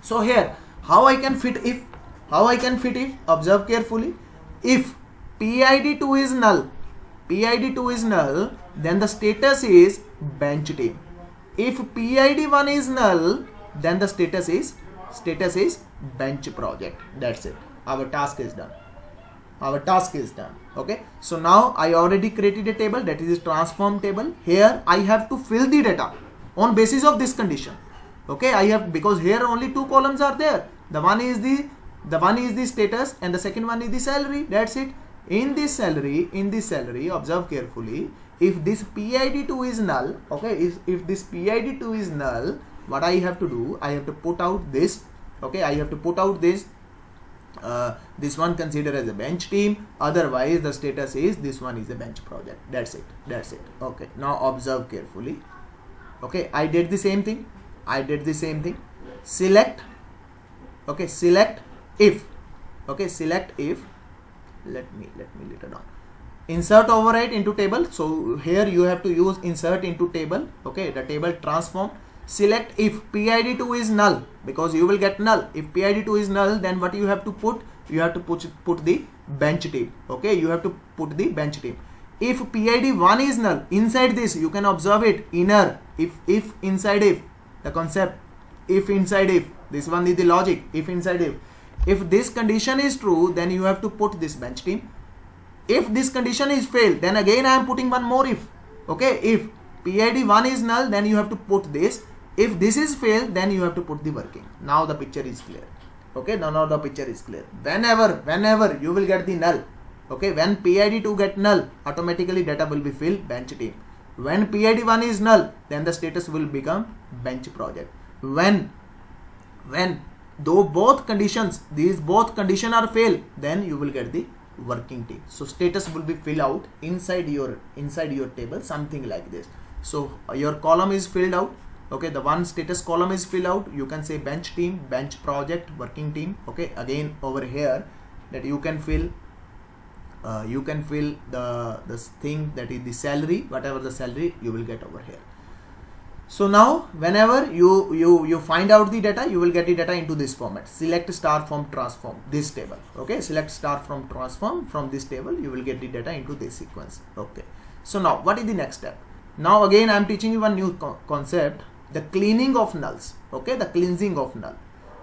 So here how I can fit if, observe carefully. If PID2 is null, then the status is bench team. If PID1 is null, then the status is bench project. That's it. Our task is done. Okay, so now I already created a table, that is a transform table. Here I have to fill the data on basis of this condition. Okay, I have, because here only two columns are there. The one is the status and the second one is the salary. That's it. In this salary, observe carefully, if this PID2 is null, okay, if this PID2 is null, what I have to do, I have to put out this, okay, I have to put out this one considered as a bench team, otherwise the status is this one is a bench project. That's it. Okay, now observe carefully. Okay, I did the same thing. Select, okay, select if, okay, select if, let me later down. Insert override into table. So here you have to use insert into table, okay, the table transform. Select if PID2 is null, because you will get null. If PID2 is null, then what you have to put? You have to put the bench team, okay, you have to put the bench team. If PID1 is null, inside this you can observe it, inner, if inside if, the concept, if inside if, this one is the logic, if inside if this condition is true, then you have to put this bench team. If this condition is failed, then again I am putting one more if, okay, if PID1 is null, then you have to put this. If this is failed, then you have to put the working. Now the picture is clear, okay, now the picture is clear. Whenever you will get the null, okay, when PID2 get null, automatically data will be filled bench team. When PID1 is null, then the status will become bench project. When though both conditions, these both conditions are failed, then you will get the working team. So status will be filled out inside your table, something like this. So your column is filled out, okay, the one status column is filled out. You can say bench team, bench project, working team, okay. Again over here that you can fill the thing that is the salary, whatever the salary you will get over here. So now whenever you find out the data, you will get the data into this format. Select star from transform, this table, okay, select star from transform, from this table you will get the data into this sequence, okay. So now what is the next step? Now again I am teaching you one new concept, the cleaning of nulls, okay, the cleansing of null.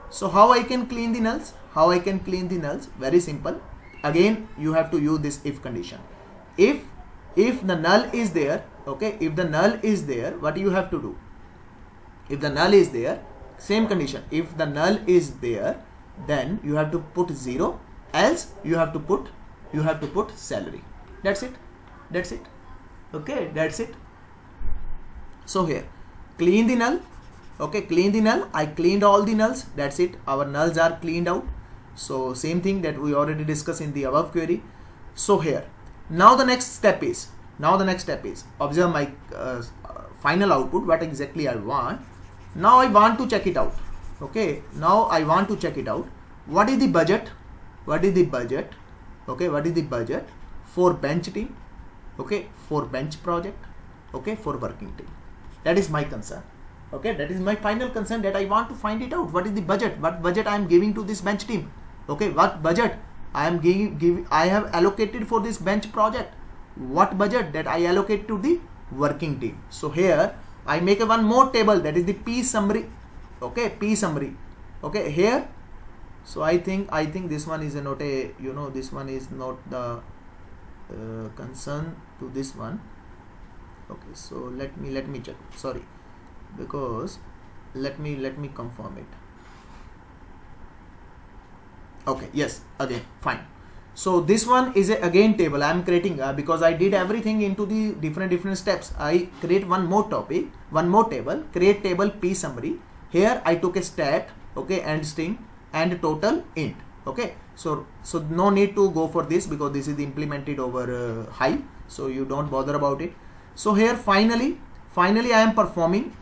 So how I can clean the nulls? Very simple. Again you have to use this if condition. If the null is there, okay, if the null is there, what you have to do? If the null is there, same condition, if the null is there, then you have to put 0, else you have to put salary. That's it, okay, that's it. So here clean the null, okay, clean the null. I cleaned all the nulls, that's it, our nulls are cleaned out. So same thing that we already discussed in the above query. So here now the next step is observe my final output, what exactly I want. Now I want to check it out, okay, now I want to check it out. What is the budget, okay, what is the budget for bench team, okay, for bench project, okay, for working team? That is my concern, okay, that is my final concern, that I want to find it out. What is the budget, what budget I am giving to this bench team, okay, what budget I am giving, I have allocated for this bench project, what budget that I allocate to the working team. So here I make one more table, that is the P summary, okay, P summary, okay, here. So I think this one is not a, you know, this one is not the concern to this one, okay. So let me check, sorry, because let me confirm it, okay, yes, again fine. So this one is again table I am creating, because I did everything into the different steps. I create one more topic, one more table, create table P summary. Here I took a stat, okay, and string and total int, okay. So no need to go for this, because this is implemented over Hive, so you don't bother about it. So here finally I am performing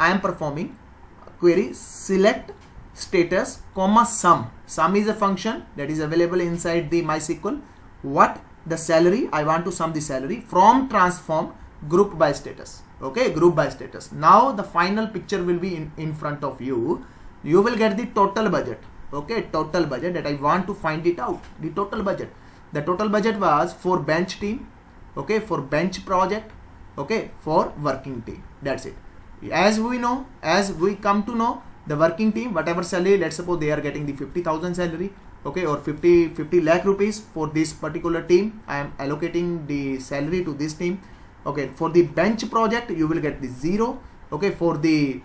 query select status comma sum. Sum is a function that is available inside the MySQL. What? The salary, I want to sum the salary from transform group by status, okay, group by status. Now the final picture will be in front of you. You will get the total budget, okay, total budget that I want to find it out. The total budget was for bench team, okay, for bench project, okay, for working team. That's it. As we come to know, the working team, whatever salary, let's suppose they are getting the 50,000 salary, okay, or 50 lakh rupees for this particular team. I am allocating the salary to this team, okay. For the bench project you will get the 0, okay. For the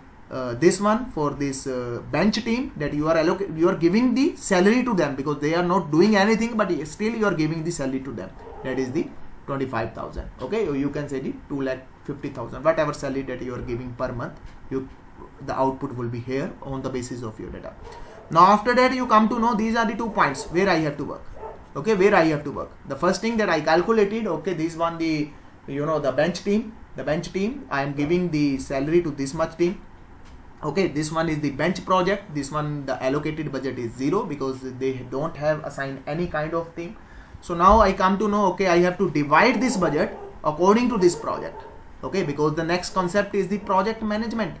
this one, for this bench team, that you are giving the salary to them, because they are not doing anything, but still you are giving the salary to them. That is the 25,000. Okay, or you can say the 2,50,000, whatever salary that you are giving per month, the output will be here on the basis of your data. Now after that you come to know these are the 2 points where I have to work. Okay, where I have to work. The first thing that I calculated, okay, this one, the the bench team, I am giving the salary to this much team. Okay, this one is the bench project. This one, the allocated budget is 0 because they don't have assigned any kind of thing. So now I come to know, okay, I have to divide this budget according to this project. Okay, because the next concept is the project management.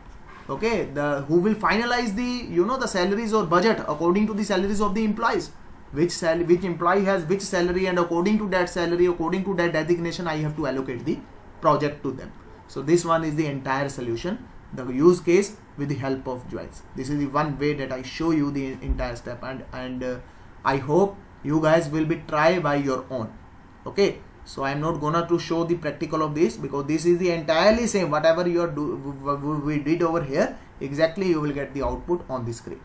Okay, who will finalize the the salaries or budget according to the salaries of the employees. Which employee has which salary, and according to that salary, according to that designation, I have to allocate the project to them. So this one is the entire solution, the use case with the help of joins. This is the one way that I show you the entire step, and I hope you guys will be try by your own. Okay, so I am not gonna to show the practical of this because this is the entirely same. Whatever you are we did over here, exactly you will get the output on the screen.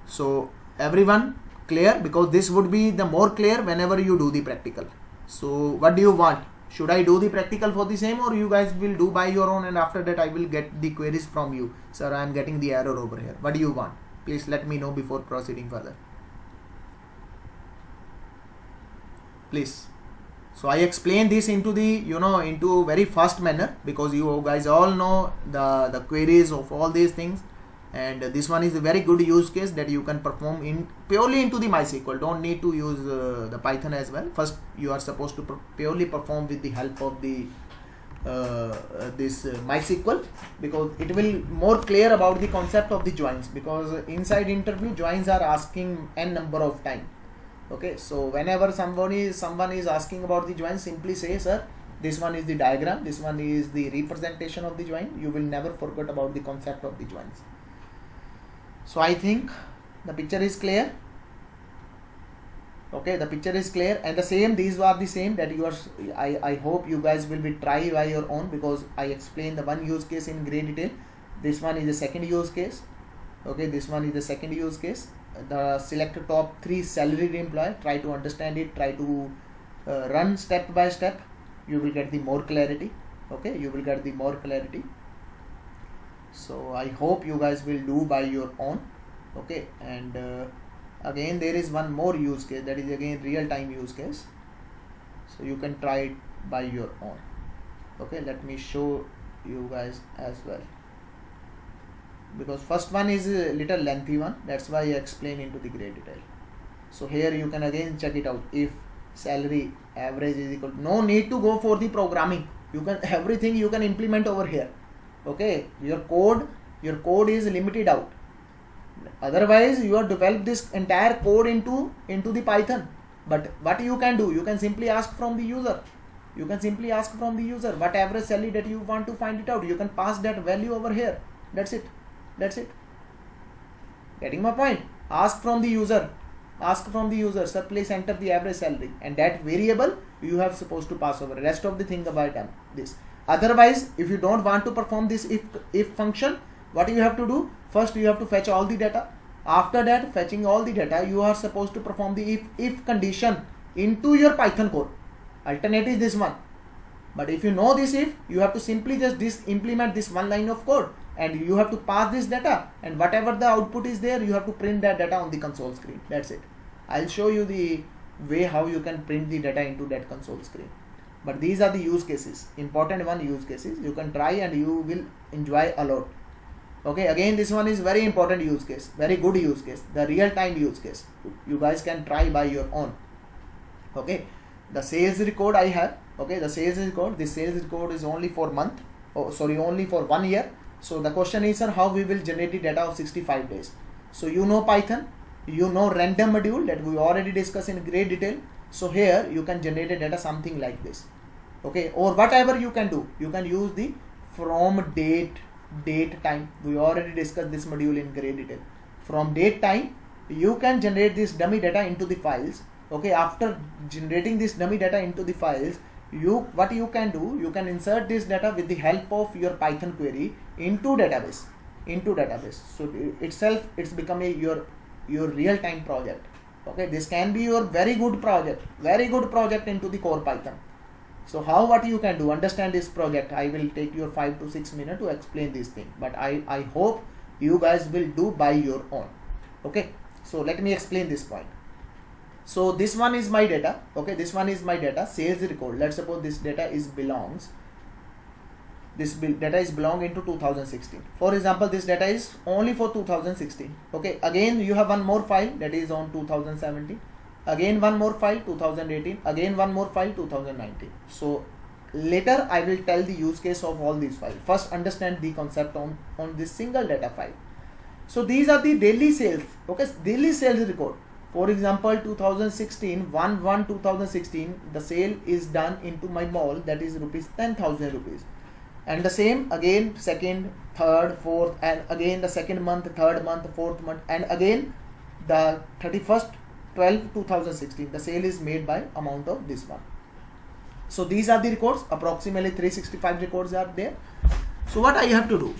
So everyone clear? Because this would be the more clear whenever you do the practical. So what do you want? Should I do the practical for the same, or you guys will do by your own, and after that I will get the queries from you? Sir, I am getting the error over here. What do you want? Please let me know before proceeding further. Please. So I explain this into the into very fast manner because you guys all know the queries of all these things, and this one is a very good use case that you can perform in purely into the MySQL. Don't need to use the Python as well. First you are supposed to purely perform with the help of the this MySQL, because it will more clear about the concept of the joins, because inside interview joins are asking n number of time. Okay, so whenever someone is asking about the join, simply say, sir, this one is the diagram, this one is the representation of the join. You will never forget about the concept of the joins. So I think the picture is clear. Okay, the picture is clear, and the same, these are the same that you are, I hope you guys will be try by your own, because I explained the one use case in great detail. This one is the second use case. Okay, this one is the second use case. The select top 3 salaried employee, try to understand it, try to run step by step. You will get the more clarity. Okay, you will get the more clarity. So I hope you guys will do by your own. Okay, and again there is one more use case, that is again real-time use case. So you can try it by your own. Okay, let me show you guys as well, because first one is a little lengthy one, that's why I explain into the great detail. So here you can again check it out. If salary average is equal, no need to go for the programming, you can everything you can implement over here. Okay, your code is limited out. Otherwise you have developed this entire code into the Python. But what you can do, you can simply ask from the user. You can simply ask from the user what average salary that you want to find it out. You can pass that value over here. That's it. That's it. Getting my point? Ask from the user. Ask from the user, sir, please enter the average salary, and that variable you have supposed to pass over. Rest of the thing about this. Otherwise, if you don't want to perform this if function, what you have to do? First you have to fetch all the data. After that, fetching all the data, you are supposed to perform the if condition into your Python code. Alternate is this one. But if you know this if, you have to simply just implement this one line of code, and you have to pass this data, and whatever the output is there, you have to print that data on the console screen. That's it. I'll show you the way how you can print the data into that console screen. But these are the use cases, important one use cases. You can try and you will enjoy a lot. Okay, again this one is very important use case, very good use case, the real-time use case. You guys can try by your own. Okay, the sales record I have. Okay, the sales record, this sales record is only for month, only for 1 year. So the question is, sir, how we will generate the data of 65 days. So you know Python, you know random module that we already discussed in great detail. So here you can generate a data something like this. Okay, or whatever you can do, you can use the from date time. We already discussed this module in great detail. From date time, you can generate this dummy data into the files. Okay, after generating this dummy data into the files, what you can do, you can insert this data with the help of your Python query into database. So it's become your real-time project. Okay, this can be your very good project into the core Python. So how, what you can do, understand this project. I will take your 5 to 6 minutes to explain this thing, but I hope you guys will do by your own. Okay, so let me explain this point. So this one is my data. Okay, this one is my data, sales record. Let's suppose this data is belongs, data is belong into 2016. For example, this data is only for 2016. Okay, again you have one more file that is on 2017, again one more file 2018, again one more file 2019. So later I will tell the use case of all these files. First understand the concept on this single data file. So these are the daily sales. Okay, daily sales record. For example, 2016, 1/1/2016, the sale is done into my mall, that is rupees 10,000 rupees. And the same again, second, third, fourth, and again the second month, third month, fourth month, and again the 31st/12/2016, the sale is made by amount of this one. So these are the records, approximately 365 records are there. So what I have to do,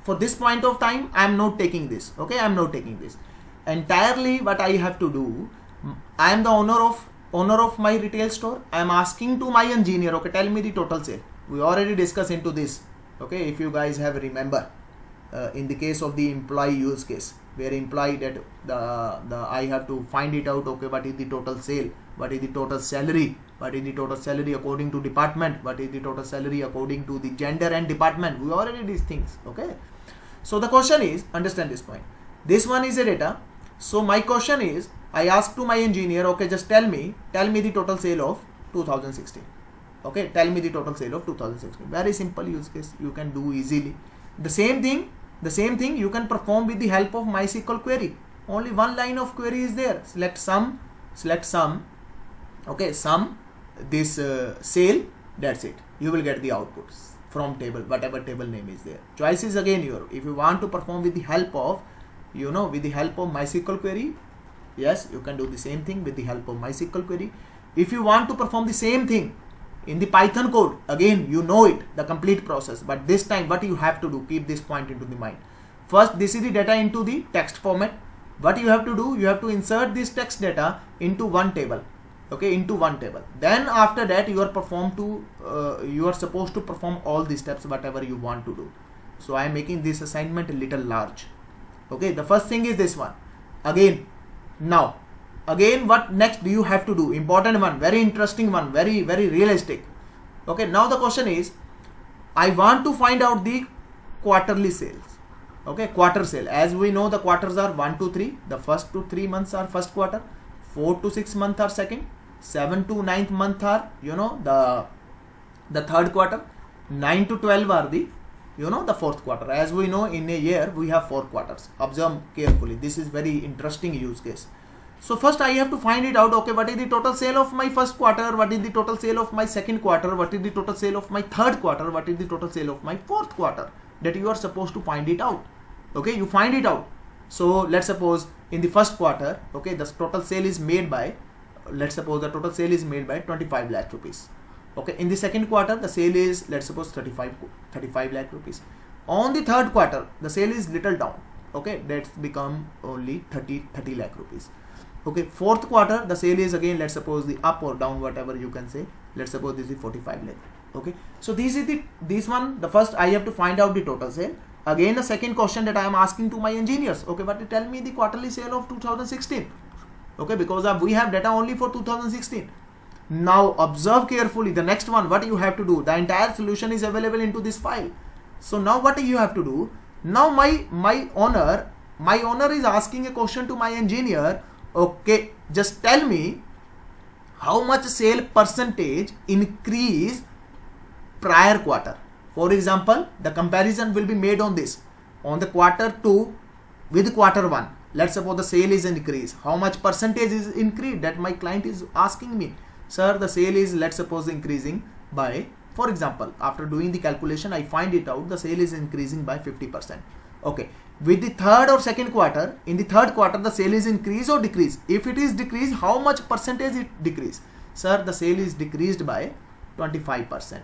for this point of time, I am not taking this. Okay, I am not taking this. Entirely what I have to do, I am the owner of my retail store. I am asking to my engineer, okay, tell me the total sale. We already discussed into this. Okay, if you guys have remember, in the case of the employee use case, where employee that I have to find it out. Okay, what is the total sale? What is the total salary? What is the total salary according to department? What is the total salary according to the gender and department? We already did these things. Okay, so the question is, understand this point. This one is a data. So my question is, I ask to my engineer, okay, just tell me the total sale of 2016. Okay, tell me the total sale of 2016. Very simple use case, you can do easily. The same thing you can perform with the help of MySQL query. Only one line of query is there. Select sum, okay, sum this sale, that's it. You will get the outputs from table, whatever table name is there. Choice is again your. If you want to perform with the help of, with the help of MySQL query, yes, you can do the same thing with the help of MySQL query. If you want to perform the same thing in the Python code, again, you know it, the complete process. But this time, what you have to do, keep this point into the mind. First, this is the data into the text format. What you have to do, you have to insert this text data into one table. Okay, into one table. Then after that, you are supposed to perform all the steps, whatever you want to do. So I am making this assignment a little large. Okay, the first thing is this one. Again, what next do you have to do? Important one, very interesting one, very realistic. Okay, now the question is, I want to find out the quarterly sales. Okay, quarter sale. As we know, the quarters are 1 to 3. The first to 3 months are first quarter. 4 to 6 months are second. 7 to 9th month are, the third quarter. 9 to 12 are the, the fourth quarter. As we know, in a year, we have 4 quarters. Observe carefully. This is very interesting use case. So first I have to find it out. Okay, what is the total sale of my first quarter? What is the total sale of my second quarter? What is the total sale of my third quarter? What is the total sale of my fourth quarter? That you are supposed to find it out. Okay, you find it out. So let's suppose in the first quarter, okay, the total sale is made by, let's suppose the total sale is made by 25 lakh rupees. Okay, in the second quarter, the sale is, let's suppose 35 lakh rupees. On the third quarter, the sale is little down. Okay, that's become only 30 lakh rupees. Okay, fourth quarter, the sale is again, let's suppose the up or down, whatever you can say. Let's suppose this is 45 lakh. Okay, so this first I have to find out the total sale. Again, the second question that I am asking to my engineers. Okay, but tell me the quarterly sale of 2016. Okay, because we have data only for 2016. Now observe carefully the next one. What you have to do? The entire solution is available into this file. So now what you have to do? Now my owner is asking a question to my engineer. Okay, just tell me how much sale percentage increase prior quarter. For example, the comparison will be made on this, on the quarter 2 with quarter 1. Let's suppose the sale is increased. How much percentage is increased? That my client is asking me. Sir, the sale is, let's suppose, increasing by, for example, after doing the calculation, I find it out, the sale is increasing by 50%. Okay, with the third or second quarter, in the third quarter, the sale is increase or decrease? If it is decreased, how much percentage it decrease? Sir, the sale is decreased by 25%.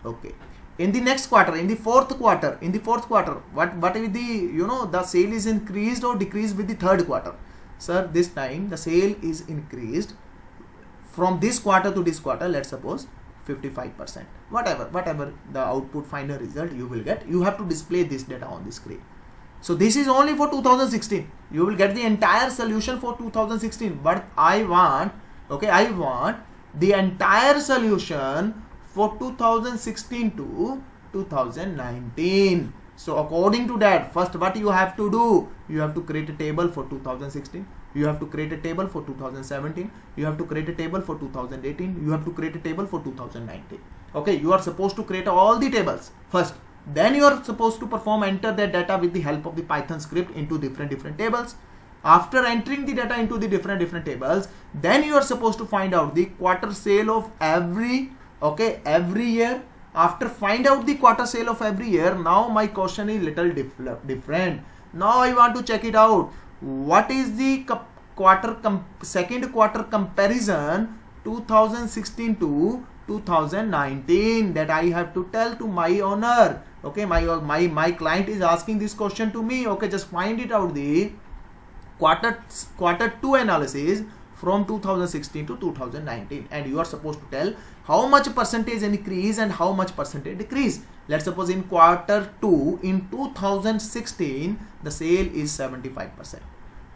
Okay. In the next quarter, in the fourth quarter, what is the, the sale is increased or decreased with the third quarter? Sir, this time the sale is increased from this quarter to this quarter, let's suppose 55%, whatever the output final result you will get, you have to display this data on the screen. So this is only for 2016. You will get the entire solution for 2016, but I want the entire solution for 2016 to 2019. So according to that, first what you have to do, you have to create a table for 2016, you have to create a table for 2017, you have to create a table for 2018, you have to create a table for 2019. Okay, you are supposed to create all the tables first. Then you are supposed to enter that data with the help of the Python script into different tables. After entering the data into the different tables, then you are supposed to find out the quarter sale of every year. After find out the quarter sale of every year, now my question is little different. Now I want to check it out. What is the second quarter comparison 2016 to 2019 that I have to tell to my owner? Okay, my client is asking this question to me. Okay, just find it out, the quarter 2 analysis from 2016 to 2019, and you are supposed to tell how much percentage increase and how much percentage decrease. Let's suppose in quarter 2 in 2016 the sale is 75%.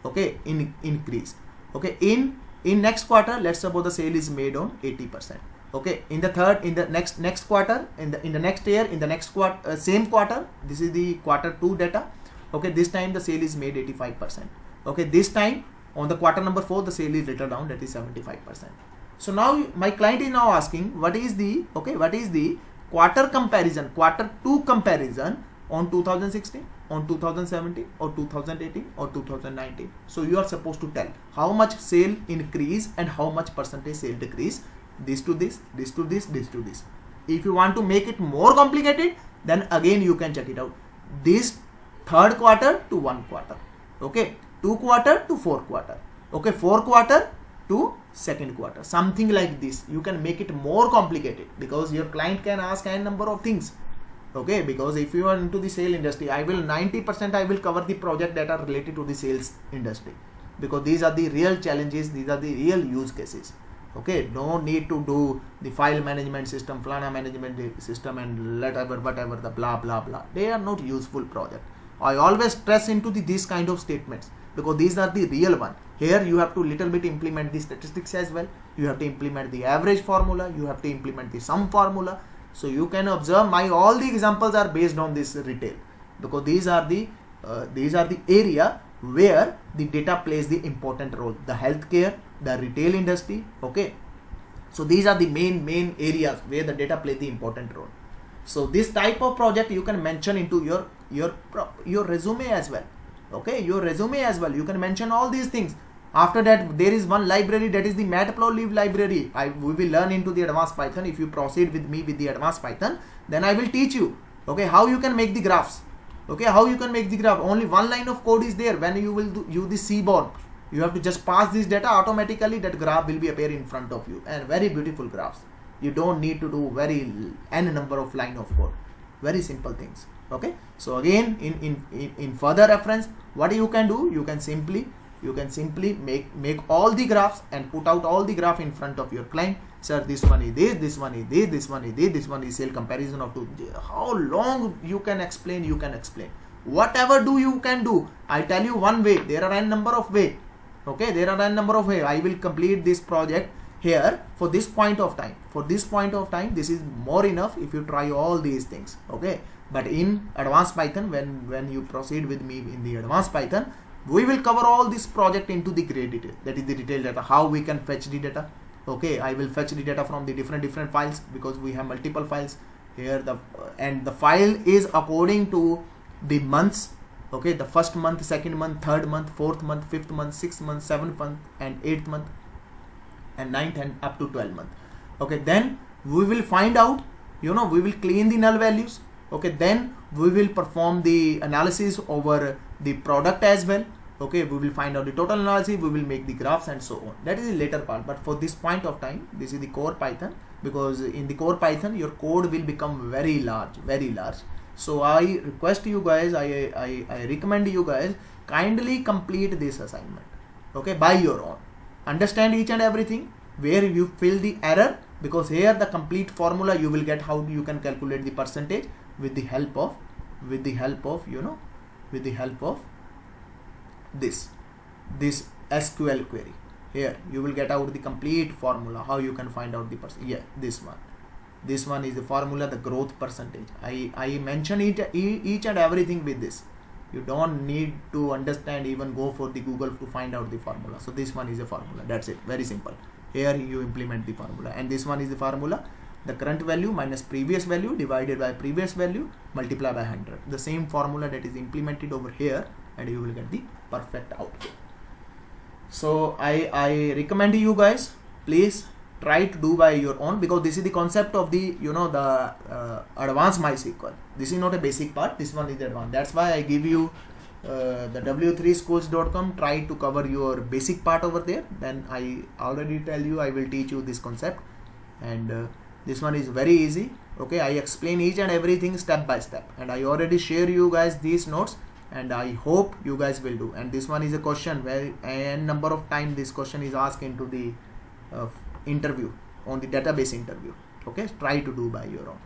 Okay, in increase. Okay, in next quarter, let's suppose the sale is made on 80%. Okay, in the next quarter, in the next year, in the next quarter, same quarter, this is the quarter 2 data. Okay, this time the sale is made 85%. Okay, this time on the quarter number 4 the sale is little down, that is 75%. So now my client is now asking what is the quarter comparison, quarter 2 comparison on 2016, on 2017 or 2018 or 2019. So you are supposed to tell how much sale increase and how much percentage sale decrease, this to this, this to this, this to this. If you want to make it more complicated, then again you can check it out. This third quarter to 1 quarter. Okay, 2 quarter to 4 quarter. Okay, 4 quarter to second quarter, something like this. You can make it more complicated because your client can ask a number of things. Okay, because if you are into the sale industry, I will 90% I will cover the project that are related to the sales industry, because these are the real challenges, these are the real use cases. Okay, no need to do the file management system, Flana management system, and whatever the blah blah blah. They are not useful project. I always stress into these kind of statements because these are the real one. Here you have to little bit implement the statistics as well. You have to implement the average formula. You have to implement the sum formula. So you can observe all the examples are based on this retail, because these are the area where the data plays the important role. The healthcare, the retail industry. Okay, so these are the main areas where the data play the important role. So this type of project you can mention into your resume as well. Okay, your resume as well, you can mention all these things. After that, there is one library, that is the Matplotlib library. We will learn into the advanced Python. If you proceed with me with the advanced Python, then I will teach you, okay, how you can make the graphs. Okay, how you can make the graph. Only one line of code is there. When you will use the Seaborn, you have to just pass this data, automatically that graph will be appear in front of you, and very beautiful graphs. You don't need to do very n number of line of code. Very simple things. Okay, so again, in further reference, what you can do, you can simply make all the graphs and put out all the graph in front of your client. Sir, this one is this one is this one is this one is sale comparison of two. How long you can explain, whatever you can do. I tell you one way, there are n number of way. Okay, there are n number of way. I will complete this project here for this point of time. For this point of time, this is more enough if you try all these things. Okay, but in advanced Python, when you proceed with me in the advanced Python, we will cover all this project into the great detail. That is the detailed data, how we can fetch the data. Okay, I will fetch the data from the different files, because we have multiple files here. The file is according to the months. Okay, the first month, second month, third month, fourth month, fifth month, sixth month, seventh month, and eighth month, and ninth, and up to 12 month. Okay, then we will find out, we will clean the null values. Okay, then we will perform the analysis over the product as well. Okay, we will find out the total analysis, we will make the graphs and so on. That is the later part, but for this point of time, this is the core Python, because in the core Python your code will become very large. So I request you guys, I recommend you guys, kindly complete this assignment, okay, by your own. Understand each and everything, where you fill the error, because here the complete formula you will get how you can calculate the percentage with the help of this SQL query. Here you will get out the complete formula how you can find out the this one is the formula, the growth percentage. I mention each and everything with this. You don't need to understand, even go for the Google to find out the formula. So this one is a formula, that's it, very simple. Here you implement the formula, and this one is the formula, the current value minus previous value divided by previous value multiplied by 100. The same formula that is implemented over here, and you will get the perfect output. So I recommend you guys, please try to do by your own, because this is the concept of the the advanced MySQL. This is not a basic part, this one is advanced. That's why I give you the w3schools.com. try to cover your basic part over there. Then I already tell you I will teach you this concept, and this one is very easy. Okay, I explain each and everything step by step, and I already share you guys these notes, and I hope you guys will do. And this one is a question where a number of times this question is asked into the interview, on the database interview. Okay, try to do by your own.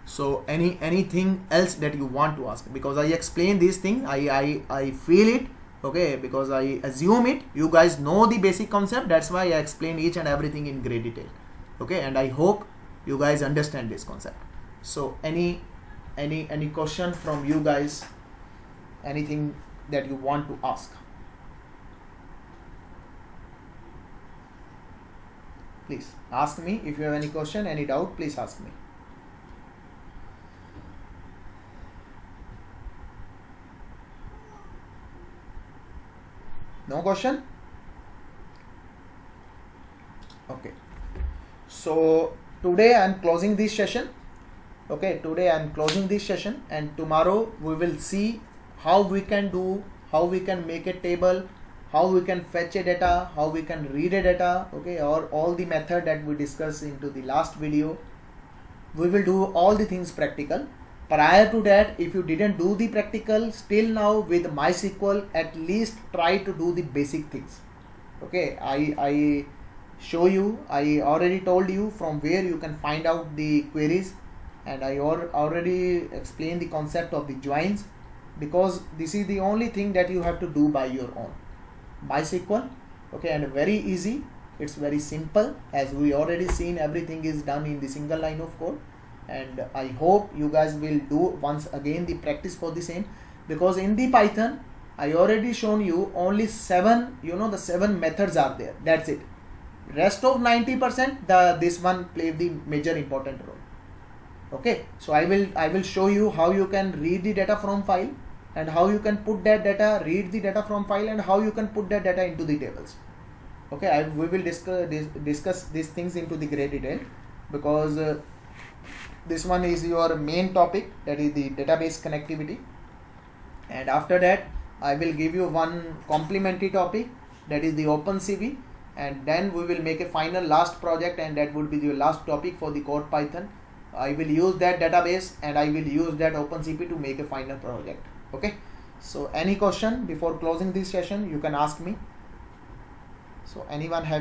So anything else that you want to ask, because I explain this thing, I feel it, okay, because I assume it, you guys know the basic concept, that's why I explain each and everything in great detail. Okay, and I hope you guys understand this concept. So any question from you guys, anything that you want to ask, please ask me. If you have any question, any doubt, please ask me. No question? Okay, so today I am closing this session. Okay, today I am closing this session, and tomorrow we will see how we can do, how we can make a table, how we can fetch a data, how we can read a data, okay, or all the method that we discussed into the last video. We will do all the things practical. Prior to that, if you didn't do the practical, still now with MySQL, at least try to do the basic things. Okay, I show you, I already told you from where you can find out the queries, and I already explained the concept of the joins, because this is the only thing that you have to do by your own. MySQL, okay, and very easy, it's very simple, as we already seen everything is done in the single line of code. And I hope you guys will do once again the practice for the same, because in the Python I already shown you only 7, the 7 methods are there, that's it. Rest of 90% this one play the major important role. Okay, so I will show you how you can read the data from file, and how you can put that data, read the data from file, and how you can put that data into the tables. Okay, we will discuss these things into the great detail, because this one is your main topic, that is the database connectivity. And after that I will give you one complementary topic, that is the OpenCV, and then we will make a final last project, and that would be the last topic for the core Python. I will use that database, and I will use that OpenCV to make a final project. Okay, so any question before closing this session, you can ask me. So anyone having